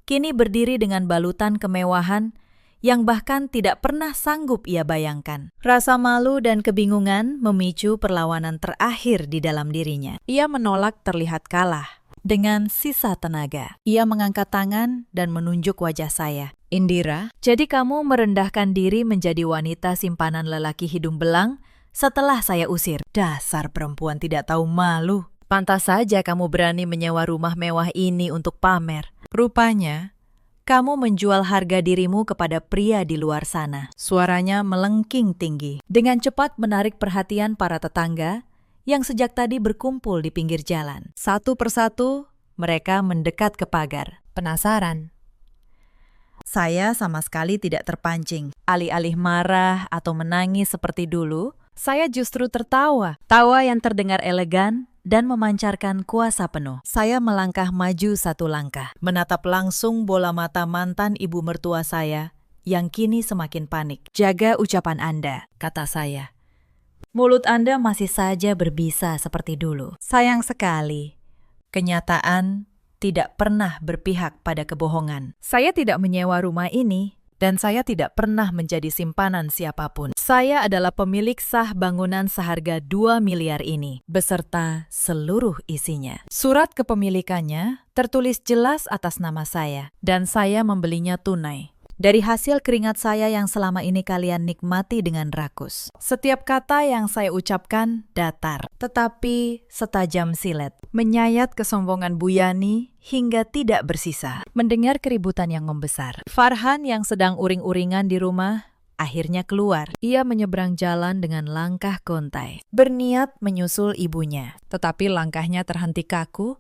kini berdiri dengan balutan kemewahan yang bahkan tidak pernah sanggup ia bayangkan. Rasa malu dan kebingungan memicu perlawanan terakhir di dalam dirinya. Ia menolak terlihat kalah. Dengan sisa tenaga, ia mengangkat tangan dan menunjuk wajah saya. Indira, jadi kamu merendahkan diri menjadi wanita simpanan lelaki hidung belang setelah saya usir. Dasar perempuan tidak tahu malu. Pantas saja kamu berani menyewa rumah mewah ini untuk pamer. Rupanya, kamu menjual harga dirimu kepada pria di luar sana. Suaranya melengking tinggi, dengan cepat menarik perhatian para tetangga yang sejak tadi berkumpul di pinggir jalan. Satu persatu, mereka mendekat ke pagar. Penasaran. Saya sama sekali tidak terpancing. Alih-alih marah atau menangis seperti dulu, saya justru tertawa. Tawa yang terdengar elegan dan memancarkan kuasa penuh. Saya melangkah maju satu langkah, menatap langsung bola mata mantan ibu mertua saya yang kini semakin panik. Jaga ucapan Anda, kata saya. Mulut Anda masih saja berbisa seperti dulu. Sayang sekali, kenyataan tidak pernah berpihak pada kebohongan. Saya tidak menyewa rumah ini, dan saya tidak pernah menjadi simpanan siapapun. Saya adalah pemilik sah bangunan seharga 2 miliar ini, beserta seluruh isinya. Surat kepemilikannya tertulis jelas atas nama saya, dan saya membelinya tunai. Dari hasil keringat saya yang selama ini kalian nikmati dengan rakus. Setiap kata yang saya ucapkan datar, tetapi setajam silet. Menyayat kesombongan Bu Yani hingga tidak bersisa. Mendengar keributan yang membesar. Farhan yang sedang uring-uringan di rumah akhirnya keluar. Ia menyeberang jalan dengan langkah gontai, berniat menyusul ibunya. Tetapi langkahnya terhenti kaku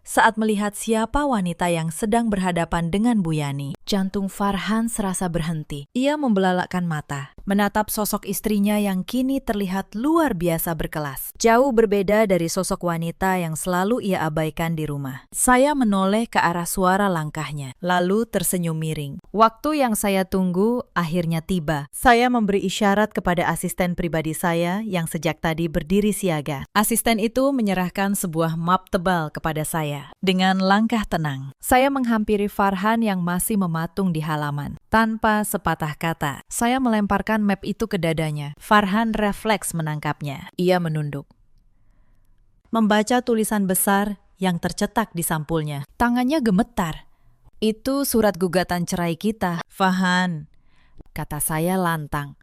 saat melihat siapa wanita yang sedang berhadapan dengan Bu Yani. Jantung Farhan serasa berhenti. Ia membelalakkan mata, menatap sosok istrinya yang kini terlihat luar biasa berkelas. Jauh berbeda dari sosok wanita yang selalu ia abaikan di rumah. Saya menoleh ke arah suara langkahnya, lalu tersenyum miring. Waktu yang saya tunggu akhirnya tiba. Saya memberi isyarat kepada asisten pribadi saya yang sejak tadi berdiri siaga. Asisten itu menyerahkan sebuah map tebal kepada saya. Dengan langkah tenang, saya menghampiri Farhan yang masih mematung di halaman. Tanpa sepatah kata, saya melemparkan map itu ke dadanya. Farhan refleks menangkapnya. Ia menunduk, membaca tulisan besar yang tercetak di sampulnya. Tangannya gemetar. Itu surat gugatan cerai kita, Farhan, kata saya lantang.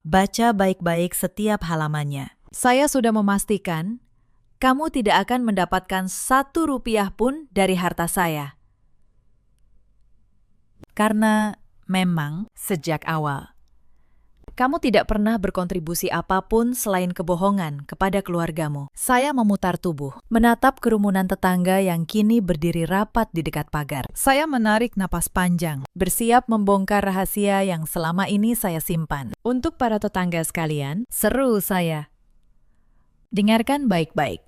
Baca baik-baik setiap halamannya. Saya sudah memastikan kamu tidak akan mendapatkan 1 rupiah pun dari harta saya. Karena memang sejak awal, kamu tidak pernah berkontribusi apapun selain kebohongan kepada keluargamu. Saya memutar tubuh, menatap kerumunan tetangga yang kini berdiri rapat di dekat pagar. Saya menarik napas panjang, bersiap membongkar rahasia yang selama ini saya simpan. Untuk para tetangga sekalian, seru saya. Dengarkan baik-baik.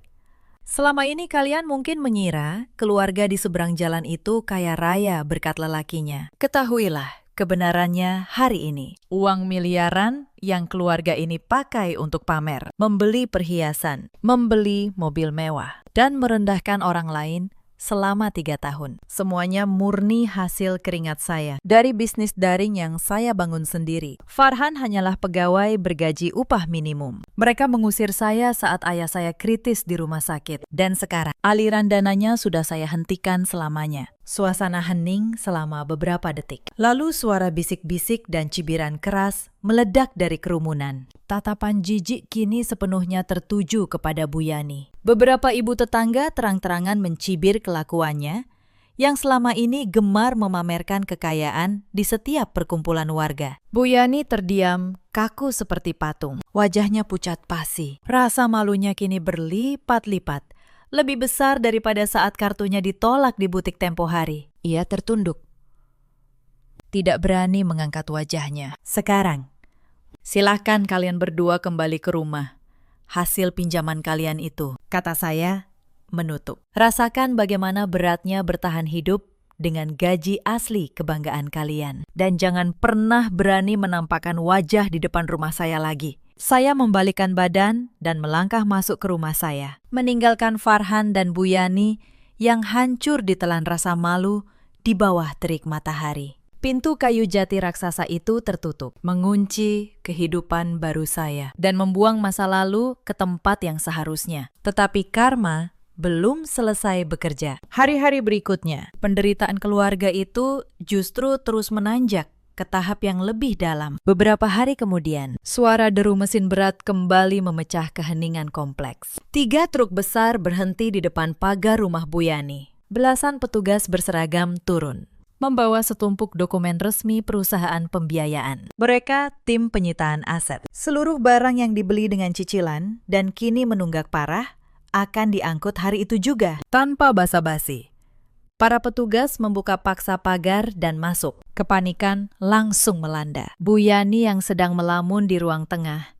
Selama ini kalian mungkin mengira keluarga di seberang jalan itu kaya raya berkat lelakinya. Ketahuilah kebenarannya hari ini. Uang miliaran yang keluarga ini pakai untuk pamer, membeli perhiasan, membeli mobil mewah, dan merendahkan orang lain selama 3 tahun. Semuanya murni hasil keringat saya dari bisnis daring yang saya bangun sendiri. Farhan hanyalah pegawai bergaji upah minimum. Mereka mengusir saya saat ayah saya kritis di rumah sakit. Dan sekarang aliran dananya sudah saya hentikan selamanya. Suasana hening selama beberapa detik. Lalu suara bisik-bisik dan cibiran keras meledak dari kerumunan. Tatapan jijik kini sepenuhnya tertuju kepada Bu Yani. Beberapa ibu tetangga terang-terangan mencibir kelakuannya yang selama ini gemar memamerkan kekayaan di setiap perkumpulan warga. Bu Yani terdiam, kaku seperti patung. Wajahnya pucat pasi. Rasa malunya kini berlipat-lipat. Lebih besar daripada saat kartunya ditolak di butik tempo hari. Ia tertunduk. Tidak berani mengangkat wajahnya. Sekarang, silahkan kalian berdua kembali ke rumah. Hasil pinjaman kalian itu, kata saya, menutup. Rasakan bagaimana beratnya bertahan hidup dengan gaji asli kebanggaan kalian. Dan jangan pernah berani menampakkan wajah di depan rumah saya lagi. Saya membalikkan badan dan melangkah masuk ke rumah saya, meninggalkan Farhan dan Bu Yani yang hancur ditelan rasa malu di bawah terik matahari. Pintu kayu jati raksasa itu tertutup, mengunci kehidupan baru saya, dan membuang masa lalu ke tempat yang seharusnya. Tetapi karma belum selesai bekerja. Hari-hari berikutnya, penderitaan keluarga itu justru terus menanjak ke tahap yang lebih dalam. Beberapa hari kemudian, suara deru mesin berat kembali memecah keheningan kompleks. 3 truk besar berhenti di depan pagar rumah Bu Yani. Belasan petugas berseragam turun, membawa setumpuk dokumen resmi perusahaan pembiayaan. Mereka tim penyitaan aset. Seluruh barang yang dibeli dengan cicilan dan kini menunggak parah akan diangkut hari itu juga, tanpa basa-basi. Para petugas membuka paksa pagar dan masuk. Kepanikan langsung melanda. Bu Yani yang sedang melamun di ruang tengah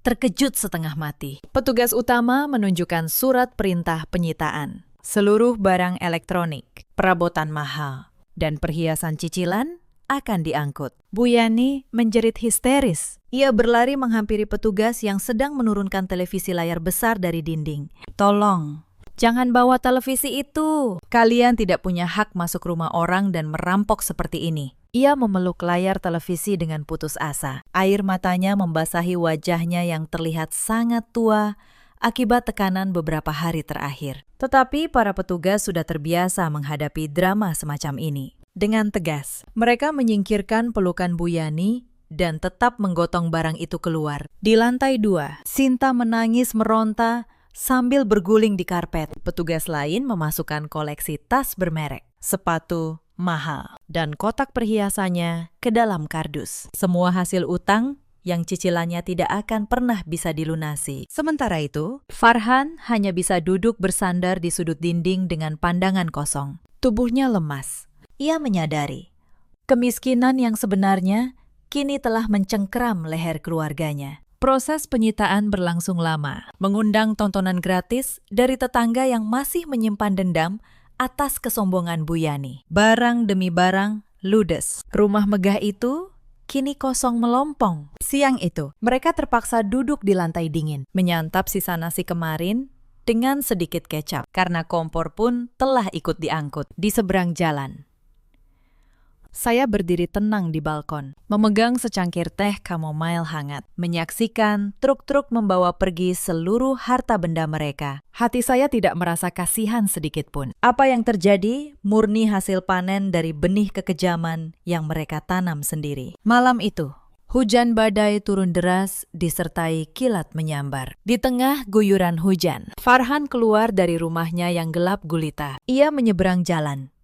terkejut setengah mati. Petugas utama menunjukkan surat perintah penyitaan. Seluruh barang elektronik, perabotan mahal, dan perhiasan cicilan akan diangkut. Bu Yani menjerit histeris. Ia berlari menghampiri petugas yang sedang menurunkan televisi layar besar dari dinding. Tolong, jangan bawa televisi itu. Kalian tidak punya hak masuk rumah orang dan merampok seperti ini. Ia memeluk layar televisi dengan putus asa. Air matanya membasahi wajahnya yang terlihat sangat tua akibat tekanan beberapa hari terakhir. Tetapi para petugas sudah terbiasa menghadapi drama semacam ini. Dengan tegas, mereka menyingkirkan pelukan Bu Yani dan tetap menggotong barang itu keluar. Di lantai 2, Sinta menangis meronta sambil berguling di karpet. Petugas lain memasukkan koleksi tas bermerek, sepatu mahal, dan kotak perhiasannya ke dalam kardus. Semua hasil utang yang cicilannya tidak akan pernah bisa dilunasi. Sementara itu, Farhan hanya bisa duduk bersandar di sudut dinding dengan pandangan kosong. Tubuhnya lemas. Ia menyadari kemiskinan yang sebenarnya kini telah mencengkeram leher keluarganya. Proses penyitaan berlangsung lama, mengundang tontonan gratis dari tetangga yang masih menyimpan dendam atas kesombongan Bu Yani. Barang demi barang ludes. Rumah megah itu kini kosong melompong. Siang itu, mereka terpaksa duduk di lantai dingin, menyantap sisa nasi kemarin dengan sedikit kecap, karena kompor pun telah ikut diangkut di seberang jalan. Saya berdiri tenang di balkon, memegang secangkir teh chamomile hangat, menyaksikan truk-truk membawa pergi seluruh harta benda mereka. Hati saya tidak merasa kasihan sedikit pun. Apa yang terjadi murni hasil panen dari benih kekejaman yang mereka tanam sendiri. Malam itu, hujan badai turun deras disertai kilat menyambar. Di tengah guyuran hujan, Farhan keluar dari rumahnya yang gelap gulita. Ia menyeberang jalan,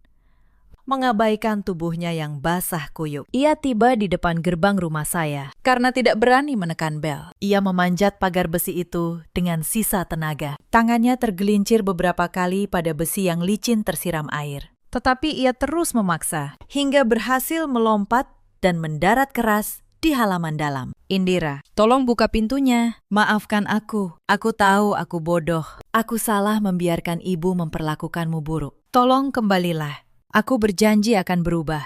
mengabaikan tubuhnya yang basah kuyup. Ia tiba di depan gerbang rumah saya. Karena tidak berani menekan bel, ia memanjat pagar besi itu dengan sisa tenaga. Tangannya tergelincir beberapa kali pada besi yang licin tersiram air. Tetapi ia terus memaksa, hingga berhasil melompat dan mendarat keras di halaman dalam. Indira, tolong buka pintunya. Maafkan aku tahu aku bodoh. Aku salah membiarkan ibu memperlakukanmu buruk. Tolong kembalilah. Aku berjanji akan berubah.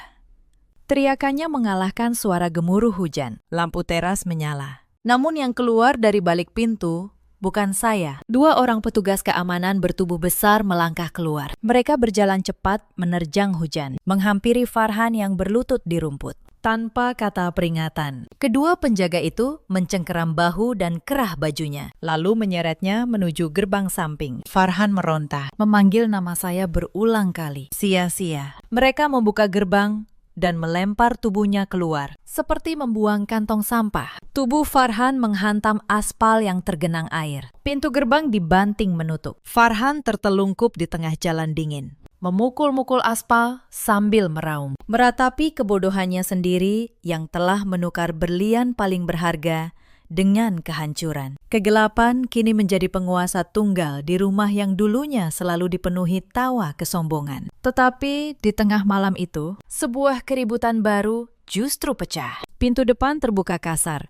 Teriakannya mengalahkan suara gemuruh hujan. Lampu teras menyala. Namun yang keluar dari balik pintu bukan saya. 2 orang petugas keamanan bertubuh besar melangkah keluar. Mereka berjalan cepat menerjang hujan, menghampiri Farhan yang berlutut di rumput. Tanpa kata peringatan, kedua penjaga itu mencengkeram bahu dan kerah bajunya, lalu menyeretnya menuju gerbang samping. Farhan meronta, memanggil nama saya berulang kali. Sia-sia. Mereka membuka gerbang dan melempar tubuhnya keluar, seperti membuang kantong sampah. Tubuh Farhan menghantam aspal yang tergenang air. Pintu gerbang dibanting menutup. Farhan tertelungkup di tengah jalan dingin, memukul-mukul aspal sambil meraung, meratapi kebodohannya sendiri yang telah menukar berlian paling berharga dengan kehancuran. Kegelapan kini menjadi penguasa tunggal di rumah yang dulunya selalu dipenuhi tawa kesombongan. Tetapi di tengah malam itu, sebuah keributan baru justru pecah. Pintu depan terbuka kasar.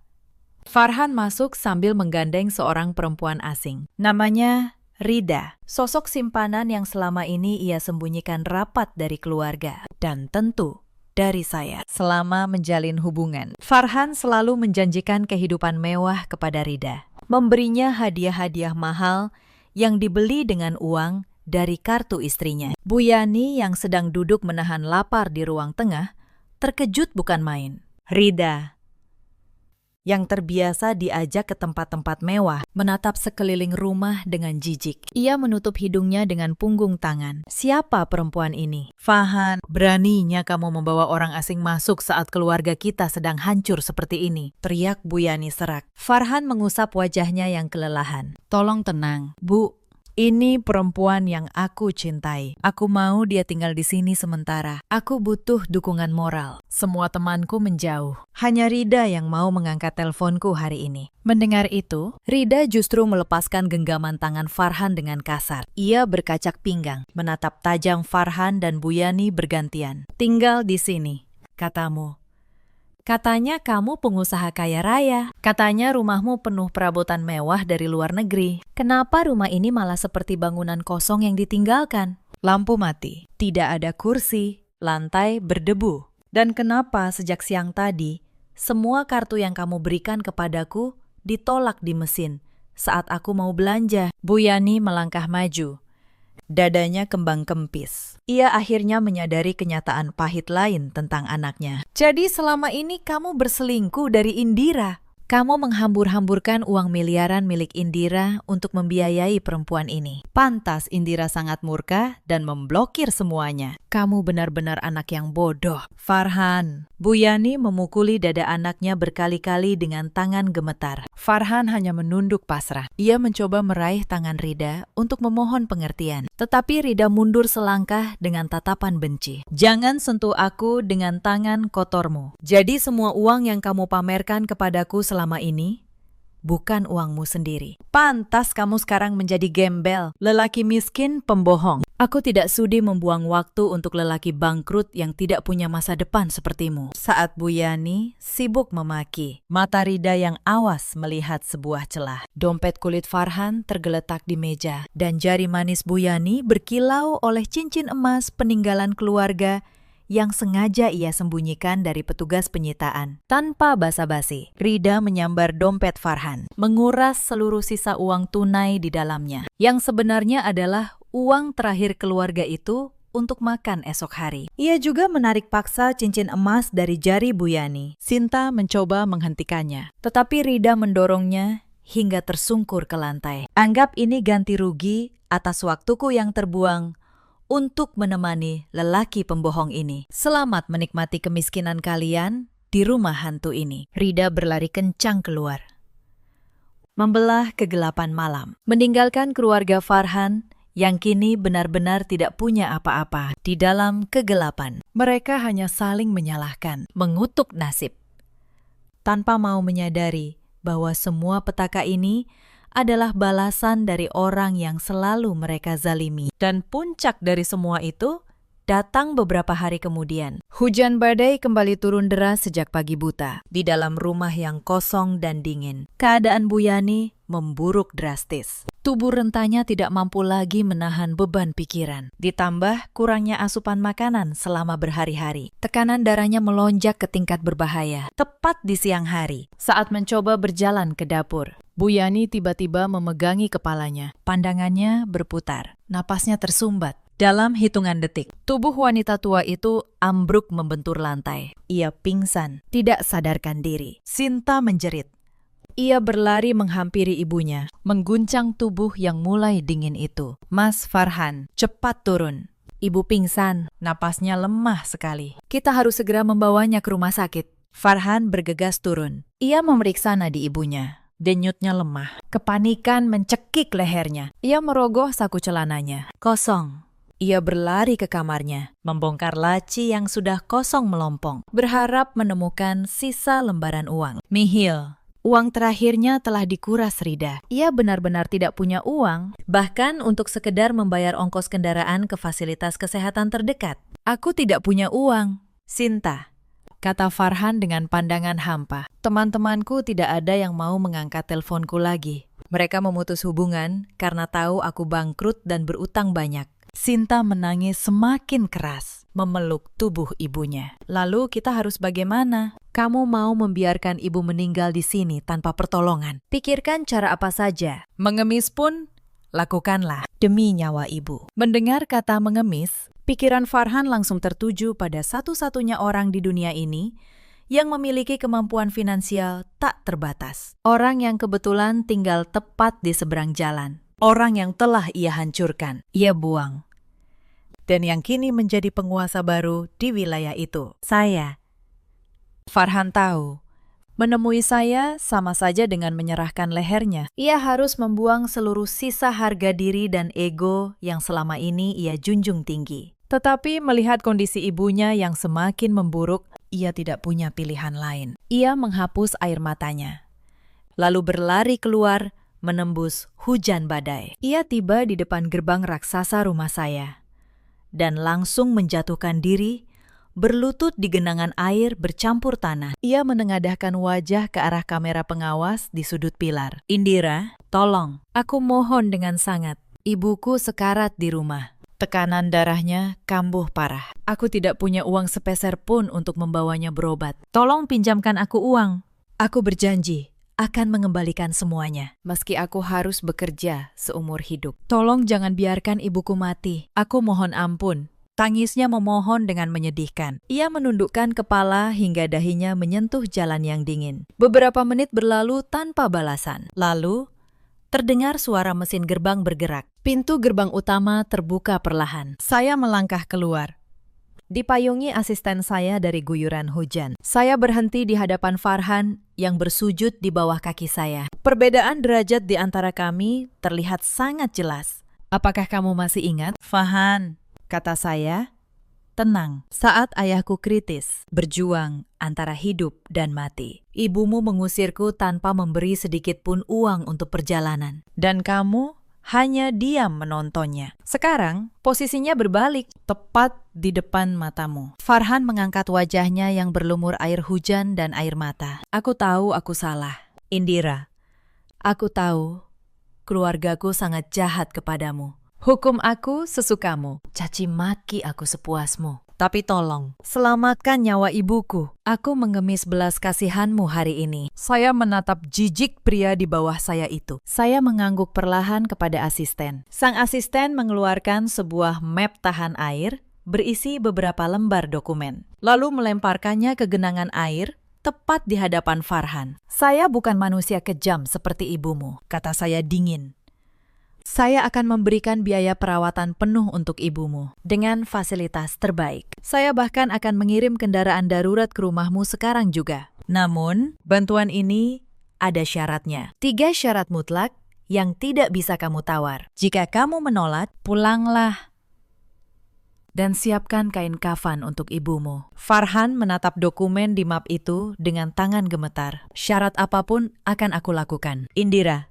Farhan masuk sambil menggandeng seorang perempuan asing. Namanya Rida, sosok simpanan yang selama ini ia sembunyikan rapat dari keluarga. Dan tentu dari saya selama menjalin hubungan. Farhan selalu menjanjikan kehidupan mewah kepada Rida, memberinya hadiah-hadiah mahal yang dibeli dengan uang dari kartu istrinya. Bu Yani yang sedang duduk menahan lapar di ruang tengah terkejut bukan main. Rida yang terbiasa diajak ke tempat-tempat mewah, menatap sekeliling rumah dengan jijik. Ia menutup hidungnya dengan punggung tangan. Siapa perempuan ini? Farhan, beraninya kamu membawa orang asing masuk saat keluarga kita sedang hancur seperti ini, teriak Bu Yani serak. Farhan mengusap wajahnya yang kelelahan. Tolong tenang, Bu. Ini perempuan yang aku cintai. Aku mau dia tinggal di sini sementara. Aku butuh dukungan moral. Semua temanku menjauh. Hanya Rida yang mau mengangkat teleponku hari ini. Mendengar itu, Rida justru melepaskan genggaman tangan Farhan dengan kasar. Ia berkacak pinggang, menatap tajam Farhan dan Bu Yani bergantian. Tinggal di sini, katamu. Katanya kamu pengusaha kaya raya. Katanya rumahmu penuh perabotan mewah dari luar negeri. Kenapa rumah ini malah seperti bangunan kosong yang ditinggalkan? Lampu mati, tidak ada kursi, lantai berdebu. Dan kenapa sejak siang tadi, semua kartu yang kamu berikan kepadaku ditolak di mesin saat aku mau belanja? Bu Yani melangkah maju. Dadanya kembang kempis. Ia akhirnya menyadari kenyataan pahit lain tentang anaknya. Jadi selama ini kamu berselingkuh dari Indira. Kamu menghambur-hamburkan uang miliaran milik Indira untuk membiayai perempuan ini. Pantas Indira sangat murka dan memblokir semuanya. Kamu benar-benar anak yang bodoh. Farhan, Bu Yani memukuli dada anaknya berkali-kali dengan tangan gemetar. Farhan hanya menunduk pasrah. Ia mencoba meraih tangan Rida untuk memohon pengertian. Tetapi Rida mundur selangkah dengan tatapan benci. Jangan sentuh aku dengan tangan kotormu. Jadi semua uang yang kamu pamerkan kepadaku selama ini bukan uangmu sendiri. Pantas kamu sekarang menjadi gembel, lelaki miskin, pembohong. Aku tidak sudi membuang waktu untuk lelaki bangkrut yang tidak punya masa depan sepertimu. Saat Bu Yani sibuk memaki, mata Rida yang awas melihat sebuah celah. Dompet kulit Farhan tergeletak di meja, dan jari manis Bu Yani berkilau oleh cincin emas peninggalan keluarga yang sengaja ia sembunyikan dari petugas penyitaan. Tanpa basa-basi, Rida menyambar dompet Farhan, menguras seluruh sisa uang tunai di dalamnya, yang sebenarnya adalah uang terakhir keluarga itu untuk makan esok hari. Ia juga menarik paksa cincin emas dari jari Bu Yani. Sinta mencoba menghentikannya, tetapi Rida mendorongnya hingga tersungkur ke lantai. Anggap ini ganti rugi atas waktuku yang terbuang untuk menemani lelaki pembohong ini. Selamat menikmati kemiskinan kalian di rumah hantu ini. Rida berlari kencang keluar, membelah kegelapan malam, meninggalkan keluarga Farhan yang kini benar-benar tidak punya apa-apa di dalam kegelapan. Mereka hanya saling menyalahkan, mengutuk nasib, tanpa mau menyadari bahwa semua petaka ini adalah balasan dari orang yang selalu mereka zalimi. Dan puncak dari semua itu datang beberapa hari kemudian. Hujan badai kembali turun deras sejak pagi buta. Di dalam rumah yang kosong dan dingin, keadaan Bu Yani memburuk drastis. Tubuh rentanya tidak mampu lagi menahan beban pikiran. Ditambah kurangnya asupan makanan selama berhari-hari. Tekanan darahnya melonjak ke tingkat berbahaya. Tepat di siang hari, saat mencoba berjalan ke dapur, Bu Yani tiba-tiba memegangi kepalanya. Pandangannya berputar, napasnya tersumbat. Dalam hitungan detik, tubuh wanita tua itu ambruk membentur lantai. Ia pingsan, tidak sadarkan diri. Sinta menjerit. Ia berlari menghampiri ibunya, mengguncang tubuh yang mulai dingin itu. Mas Farhan, cepat turun. Ibu pingsan, napasnya lemah sekali. Kita harus segera membawanya ke rumah sakit. Farhan bergegas turun. Ia memeriksa nadi ibunya. Denyutnya lemah. Kepanikan mencekik lehernya. Ia merogoh saku celananya. Kosong. Ia berlari ke kamarnya, membongkar laci yang sudah kosong melompong, berharap menemukan sisa lembaran uang. Nihil. Uang terakhirnya telah dikuras Rida. Ia benar-benar tidak punya uang, bahkan untuk sekedar membayar ongkos kendaraan ke fasilitas kesehatan terdekat. Aku tidak punya uang, Sinta, kata Farhan dengan pandangan hampa. Teman-temanku tidak ada yang mau mengangkat teleponku lagi. Mereka memutus hubungan karena tahu aku bangkrut dan berutang banyak. Sinta menangis semakin keras, memeluk tubuh ibunya. Lalu kita harus bagaimana? Kamu mau membiarkan ibu meninggal di sini tanpa pertolongan? Pikirkan cara apa saja. Mengemis pun, lakukanlah demi nyawa ibu. Mendengar kata mengemis, pikiran Farhan langsung tertuju pada satu-satunya orang di dunia ini yang memiliki kemampuan finansial tak terbatas. Orang yang kebetulan tinggal tepat di seberang jalan. Orang yang telah ia hancurkan, ia buang. Dan yang kini menjadi penguasa baru di wilayah itu, saya. Farhan tahu, menemui saya sama saja dengan menyerahkan lehernya. Ia harus membuang seluruh sisa harga diri dan ego yang selama ini ia junjung tinggi. Tetapi melihat kondisi ibunya yang semakin memburuk, ia tidak punya pilihan lain. Ia menghapus air matanya, lalu berlari keluar, menembus hujan badai. Ia tiba di depan gerbang raksasa rumah saya dan langsung menjatuhkan diri, berlutut di genangan air bercampur tanah. Ia menengadahkan wajah ke arah kamera pengawas di sudut pilar. Indira, tolong, aku mohon dengan sangat. Ibuku sekarat di rumah. Tekanan darahnya kambuh parah. Aku tidak punya uang sepeser pun untuk membawanya berobat. Tolong pinjamkan aku uang. Aku berjanji akan mengembalikan semuanya, meski aku harus bekerja seumur hidup. Tolong jangan biarkan ibuku mati. Aku mohon ampun. Tangisnya memohon dengan menyedihkan. Ia menundukkan kepala hingga dahinya menyentuh jalan yang dingin. Beberapa menit berlalu tanpa balasan. Lalu, terdengar suara mesin gerbang bergerak. Pintu gerbang utama terbuka perlahan. Saya melangkah keluar. dipayungi asisten saya dari guyuran hujan. Saya berhenti di hadapan Farhan yang bersujud di bawah kaki saya. Perbedaan derajat di antara kami terlihat sangat jelas. Apakah kamu masih ingat? Farhan, kata saya, tenang. Saat ayahku kritis, berjuang antara hidup dan mati. Ibumu mengusirku tanpa memberi sedikit pun uang untuk perjalanan. Dan kamu hanya diam menontonnya. Sekarang, posisinya berbalik, tepat di depan matamu. Farhan mengangkat wajahnya yang berlumur air hujan dan air mata. Aku tahu aku salah. Indira, aku tahu keluargaku sangat jahat kepadamu. Hukum aku sesukamu, caci maki aku sepuasmu. Tapi tolong, selamatkan nyawa ibuku. Aku mengemis belas kasihanmu hari ini. Saya menatap jijik pria di bawah saya itu. Saya mengangguk perlahan kepada asisten. Sang asisten mengeluarkan sebuah map tahan air berisi beberapa lembar dokumen. Lalu melemparkannya ke genangan air tepat di hadapan Farhan. Saya bukan manusia kejam seperti ibumu, kata saya dingin. Saya akan memberikan biaya perawatan penuh untuk ibumu dengan fasilitas terbaik. Saya bahkan akan mengirim kendaraan darurat ke rumahmu sekarang juga. Namun, bantuan ini ada syaratnya. 3 syarat mutlak yang tidak bisa kamu tawar. Jika kamu menolak, pulanglah dan siapkan kain kafan untuk ibumu. Farhan menatap dokumen di map itu dengan tangan gemetar. Syarat apapun akan aku lakukan. Indira,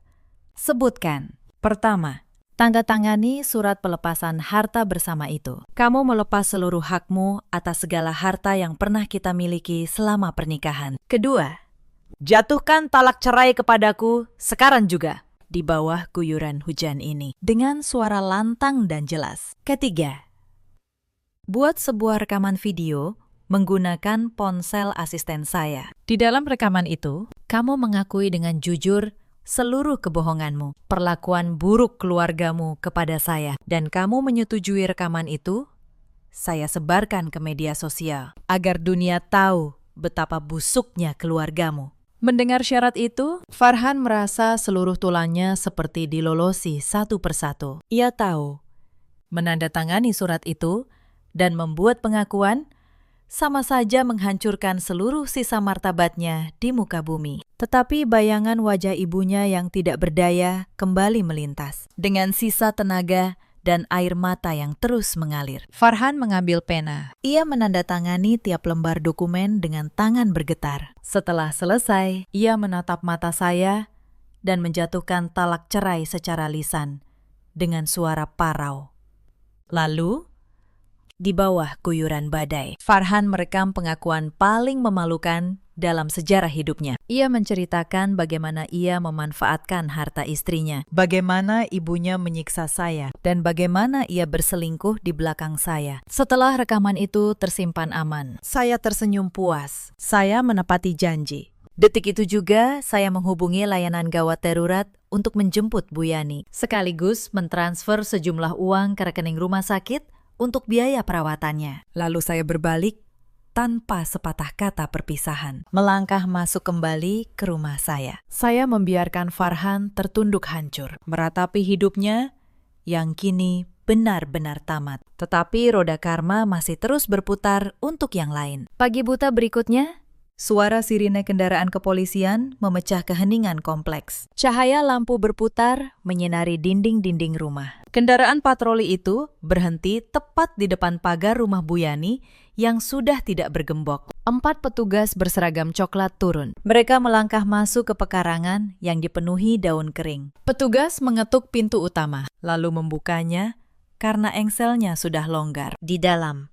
sebutkan. Pertama, tanda tangani surat pelepasan harta bersama itu. Kamu melepas seluruh hakmu atas segala harta yang pernah kita miliki selama pernikahan. Kedua, jatuhkan talak cerai kepadaku sekarang juga di bawah guyuran hujan ini dengan suara lantang dan jelas. Ketiga, buat sebuah rekaman video menggunakan ponsel asisten saya. Di dalam rekaman itu, kamu mengakui dengan jujur seluruh kebohonganmu, perlakuan buruk keluargamu kepada saya, dan kamu menyetujui rekaman itu, saya sebarkan ke media sosial, agar dunia tahu betapa busuknya keluargamu. Mendengar syarat itu, Farhan merasa seluruh tulangnya seperti dilolosi satu persatu. Ia tahu, menandatangani surat itu, dan membuat pengakuan, sama saja menghancurkan seluruh sisa martabatnya di muka bumi. Tetapi bayangan wajah ibunya yang tidak berdaya kembali melintas, dengan sisa tenaga dan air mata yang terus mengalir. Farhan mengambil pena. Ia menandatangani tiap lembar dokumen dengan tangan bergetar. Setelah selesai, ia menatap mata saya dan menjatuhkan talak cerai secara lisan dengan suara parau. Lalu, di bawah guyuran badai, Farhan merekam pengakuan paling memalukan dalam sejarah hidupnya. Ia menceritakan bagaimana ia memanfaatkan harta istrinya, bagaimana ibunya menyiksa saya, dan bagaimana ia berselingkuh di belakang saya. Setelah rekaman itu tersimpan aman, saya tersenyum puas. Saya menepati janji. Detik itu juga saya menghubungi layanan gawat darurat untuk menjemput Bu Yani, sekaligus mentransfer sejumlah uang ke rekening rumah sakit untuk biaya perawatannya. Lalu saya berbalik tanpa sepatah kata perpisahan, melangkah masuk kembali ke rumah saya. Saya membiarkan Farhan tertunduk hancur, meratapi hidupnya yang kini benar-benar tamat. Tetapi roda karma masih terus berputar untuk yang lain. Pagi buta berikutnya, suara sirine kendaraan kepolisian memecah keheningan kompleks. Cahaya lampu berputar menyinari dinding-dinding rumah. Kendaraan patroli itu berhenti tepat di depan pagar rumah Bu Yani yang sudah tidak bergembok. 4 petugas berseragam coklat turun. Mereka melangkah masuk ke pekarangan yang dipenuhi daun kering. Petugas mengetuk pintu utama, lalu membukanya karena engselnya sudah longgar. Di dalam,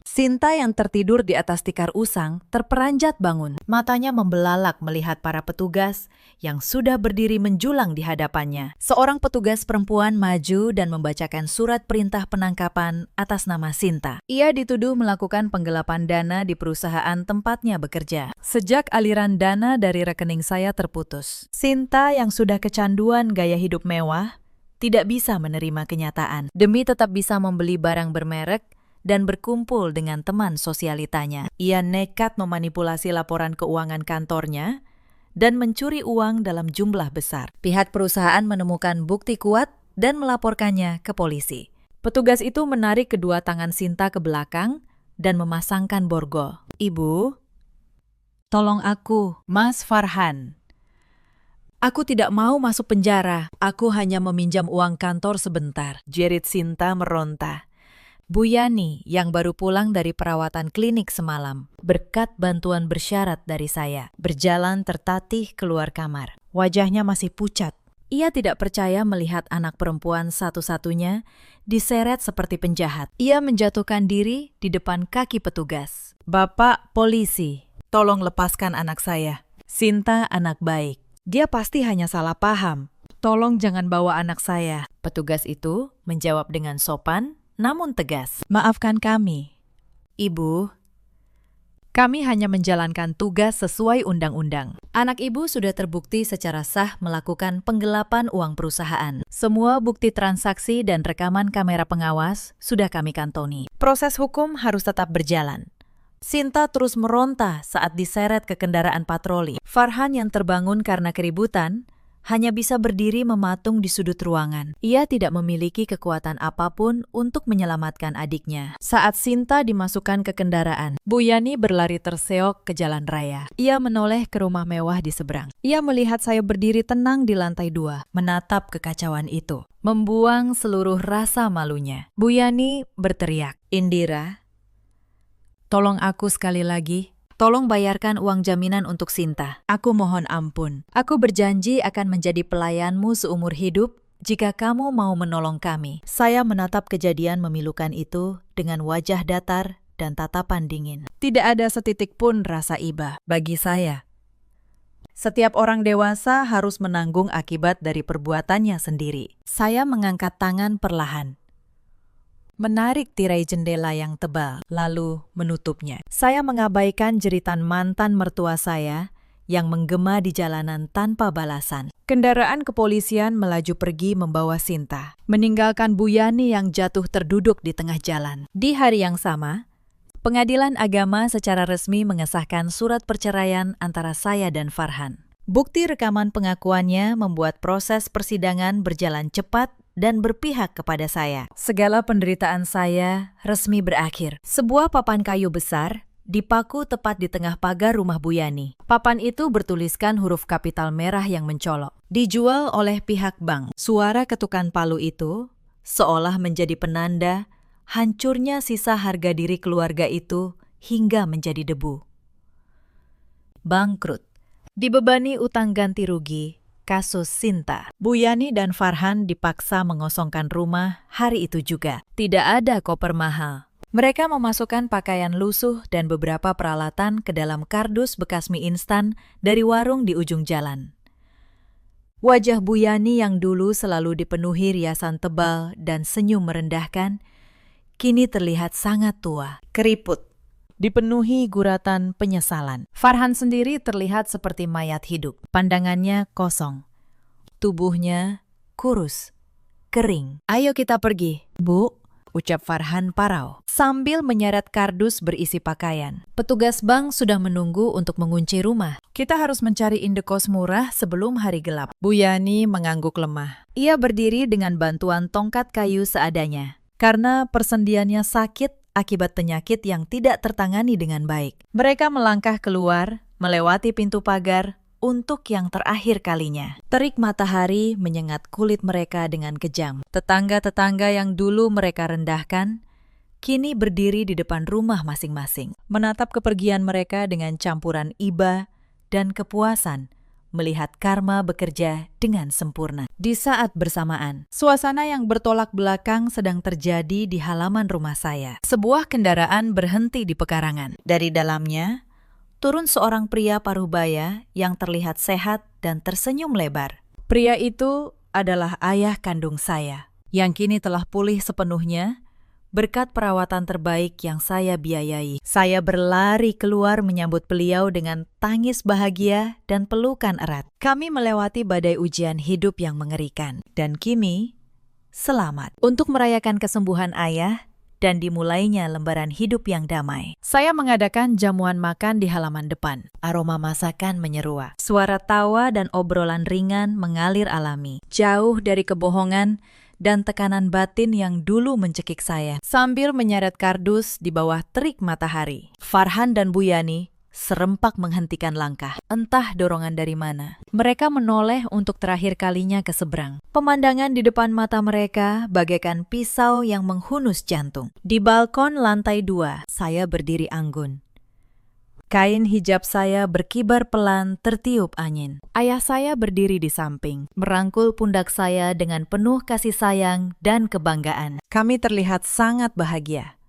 Sinta yang tertidur di atas tikar usang terperanjat bangun. Matanya membelalak melihat para petugas yang sudah berdiri menjulang di hadapannya. Seorang petugas perempuan maju dan membacakan surat perintah penangkapan atas nama Sinta. Ia dituduh melakukan penggelapan dana di perusahaan tempatnya bekerja. Sejak aliran dana dari rekening saya terputus, Sinta yang sudah kecanduan gaya hidup mewah tidak bisa menerima kenyataan. Demi tetap bisa membeli barang bermerek dan berkumpul dengan teman sosialitanya, ia nekat memanipulasi laporan keuangan kantornya dan mencuri uang dalam jumlah besar. Pihak perusahaan menemukan bukti kuat dan melaporkannya ke polisi. Petugas itu menarik kedua tangan Sinta ke belakang dan memasangkan borgol. "Ibu, tolong aku, Mas Farhan. Aku tidak mau masuk penjara. Aku hanya meminjam uang kantor sebentar," jerit Sinta meronta. Bu Yani yang baru pulang dari perawatan klinik semalam, berkat bantuan bersyarat dari saya, berjalan tertatih keluar kamar. Wajahnya masih pucat. Ia tidak percaya melihat anak perempuan satu-satunya diseret seperti penjahat. Ia menjatuhkan diri di depan kaki petugas. "Bapak polisi, tolong lepaskan anak saya. Sinta anak baik. Dia pasti hanya salah paham. Tolong jangan bawa anak saya." Petugas itu menjawab dengan sopan namun tegas. "Maafkan kami, Ibu. Kami hanya menjalankan tugas sesuai undang-undang. Anak ibu sudah terbukti secara sah melakukan penggelapan uang perusahaan. Semua bukti transaksi dan rekaman kamera pengawas sudah kami kantoni. Proses hukum harus tetap berjalan." Sinta terus meronta saat diseret ke kendaraan patroli. Farhan yang terbangun karena keributan hanya bisa berdiri mematung di sudut ruangan. Ia tidak memiliki kekuatan apapun untuk menyelamatkan adiknya. Saat Sinta dimasukkan ke kendaraan, Bu Yani berlari terseok ke jalan raya. Ia menoleh ke rumah mewah di seberang. Ia melihat saya berdiri tenang di lantai 2, menatap kekacauan itu, membuang seluruh rasa malunya. Bu Yani berteriak, "Indira, tolong aku sekali lagi. Tolong bayarkan uang jaminan untuk Sinta. Aku mohon ampun. Aku berjanji akan menjadi pelayanmu seumur hidup jika kamu mau menolong kami." Saya menatap kejadian memilukan itu dengan wajah datar dan tatapan dingin. Tidak ada setitik pun rasa iba bagi saya. Setiap orang dewasa harus menanggung akibat dari perbuatannya sendiri. Saya mengangkat tangan perlahan, menarik tirai jendela yang tebal, lalu menutupnya. Saya mengabaikan jeritan mantan mertua saya yang menggema di jalanan tanpa balasan. Kendaraan kepolisian melaju pergi membawa Sinta, meninggalkan Bu Yani yang jatuh terduduk di tengah jalan. Di hari yang sama, Pengadilan Agama secara resmi mengesahkan surat perceraian antara saya dan Farhan. Bukti rekaman pengakuannya membuat proses persidangan berjalan cepat dan berpihak kepada saya. Segala penderitaan saya resmi berakhir. Sebuah papan kayu besar dipaku tepat di tengah pagar rumah Bu Yani. Papan itu bertuliskan huruf kapital merah yang mencolok. Dijual oleh pihak bank. Suara ketukan palu itu seolah menjadi penanda hancurnya sisa harga diri keluarga itu hingga menjadi debu. Bangkrut. Dibebani utang ganti rugi, kasus Sinta. Bu Yani dan Farhan dipaksa mengosongkan rumah hari itu juga. Tidak ada koper mahal. Mereka memasukkan pakaian lusuh dan beberapa peralatan ke dalam kardus bekas mie instan dari warung di ujung jalan. Wajah Bu Yani yang dulu selalu dipenuhi riasan tebal dan senyum merendahkan, kini terlihat sangat tua, keriput, dipenuhi guratan penyesalan. Farhan sendiri terlihat seperti mayat hidup. Pandangannya kosong. Tubuhnya kurus, kering. "Ayo kita pergi, Bu," ucap Farhan parau, sambil menyeret kardus berisi pakaian. Petugas bank sudah menunggu untuk mengunci rumah. "Kita harus mencari indekos murah sebelum hari gelap." Bu Yani mengangguk lemah. Ia berdiri dengan bantuan tongkat kayu seadanya, karena persendiannya sakit akibat penyakit yang tidak tertangani dengan baik. Mereka melangkah keluar, melewati pintu pagar untuk yang terakhir kalinya. Terik matahari menyengat kulit mereka dengan kejam. Tetangga-tetangga yang dulu mereka rendahkan, kini berdiri di depan rumah masing-masing, menatap kepergian mereka dengan campuran iba dan kepuasan, melihat karma bekerja dengan sempurna. Di saat bersamaan, suasana yang bertolak belakang sedang terjadi di halaman rumah saya. Sebuah kendaraan berhenti di pekarangan. Dari dalamnya, turun seorang pria parubaya yang terlihat sehat dan tersenyum lebar. Pria itu adalah ayah kandung saya, yang kini telah pulih sepenuhnya berkat perawatan terbaik yang saya biayai. Saya berlari keluar menyambut beliau dengan tangis bahagia dan pelukan erat. Kami melewati badai ujian hidup yang mengerikan. Dan kini, selamat. Untuk merayakan kesembuhan ayah dan dimulainya lembaran hidup yang damai, saya mengadakan jamuan makan di halaman depan. Aroma masakan menyerua. Suara tawa dan obrolan ringan mengalir alami, jauh dari kebohongan dan tekanan batin yang dulu mencekik saya. Sambil menyeret kardus di bawah terik matahari, Farhan dan Bu Yani serempak menghentikan langkah. Entah dorongan dari mana. Mereka menoleh untuk terakhir kalinya ke seberang. Pemandangan di depan mata mereka bagaikan pisau yang menghunus jantung. Di balkon lantai 2, saya berdiri anggun. Kain hijab saya berkibar pelan tertiup angin. Ayah saya berdiri di samping, merangkul pundak saya dengan penuh kasih sayang dan kebanggaan. Kami terlihat sangat bahagia,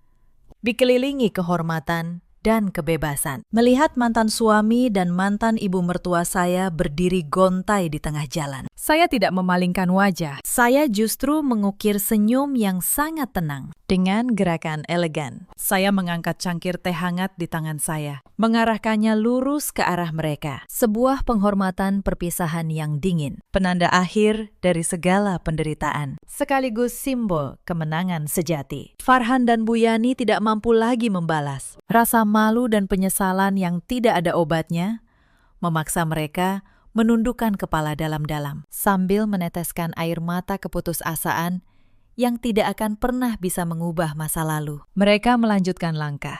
dikelilingi kehormatan dan kebebasan. Melihat mantan suami dan mantan ibu mertua saya berdiri gontai di tengah jalan. Saya tidak memalingkan wajah. Saya justru mengukir senyum yang sangat tenang. Dengan gerakan elegan, saya mengangkat cangkir teh hangat di tangan saya, mengarahkannya lurus ke arah mereka. Sebuah penghormatan perpisahan yang dingin, penanda akhir dari segala penderitaan, sekaligus simbol kemenangan sejati. Farhan dan Bu Yani tidak mampu lagi membalas. Rasa malu dan penyesalan yang tidak ada obatnya memaksa mereka menundukkan kepala dalam-dalam sambil meneteskan air mata keputusasaan yang tidak akan pernah bisa mengubah masa lalu. Mereka melanjutkan langkah,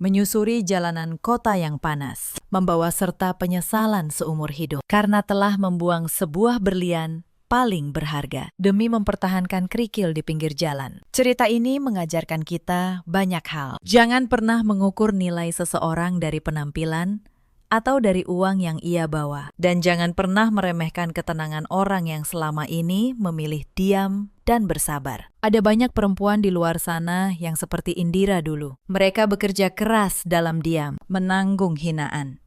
menyusuri jalanan kota yang panas, membawa serta penyesalan seumur hidup karena telah membuang sebuah berlian paling berharga demi mempertahankan kerikil di pinggir jalan. Cerita ini mengajarkan kita banyak hal. Jangan pernah mengukur nilai seseorang dari penampilan atau dari uang yang ia bawa. Dan jangan pernah meremehkan ketenangan orang yang selama ini memilih diam dan bersabar. Ada banyak perempuan di luar sana yang seperti Indira dulu. Mereka bekerja keras dalam diam, menanggung hinaan,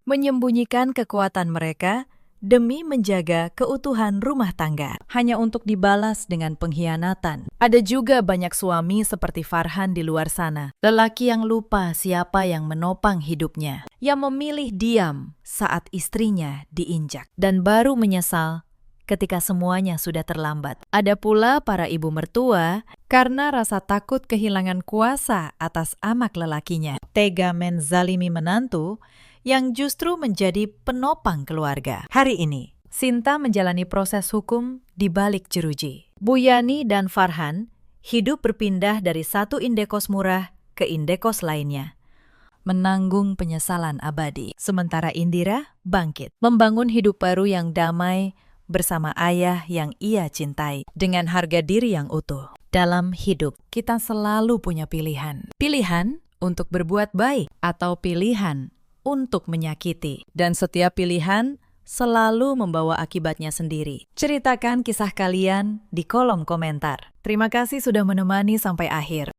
menyembunyikan kekuatan mereka demi menjaga keutuhan rumah tangga, hanya untuk dibalas dengan pengkhianatan. Ada juga banyak suami seperti Farhan di luar sana, lelaki yang lupa siapa yang menopang hidupnya, yang memilih diam saat istrinya diinjak, dan baru menyesal ketika semuanya sudah terlambat. Ada pula para ibu mertua karena rasa takut kehilangan kuasa atas anak lelakinya, tega menzalimi menantu yang justru menjadi penopang keluarga. Hari ini, Sinta menjalani proses hukum di balik jeruji. Bu Yani dan Farhan hidup berpindah dari satu indekos murah ke indekos lainnya, menanggung penyesalan abadi. Sementara Indira bangkit, membangun hidup baru yang damai bersama ayah yang ia cintai, dengan harga diri yang utuh. Dalam hidup, kita selalu punya pilihan. Pilihan untuk berbuat baik atau pilihan untuk menyakiti, dan setiap pilihan selalu membawa akibatnya sendiri. Ceritakan kisah kalian di kolom komentar. Terima kasih sudah menemani sampai akhir.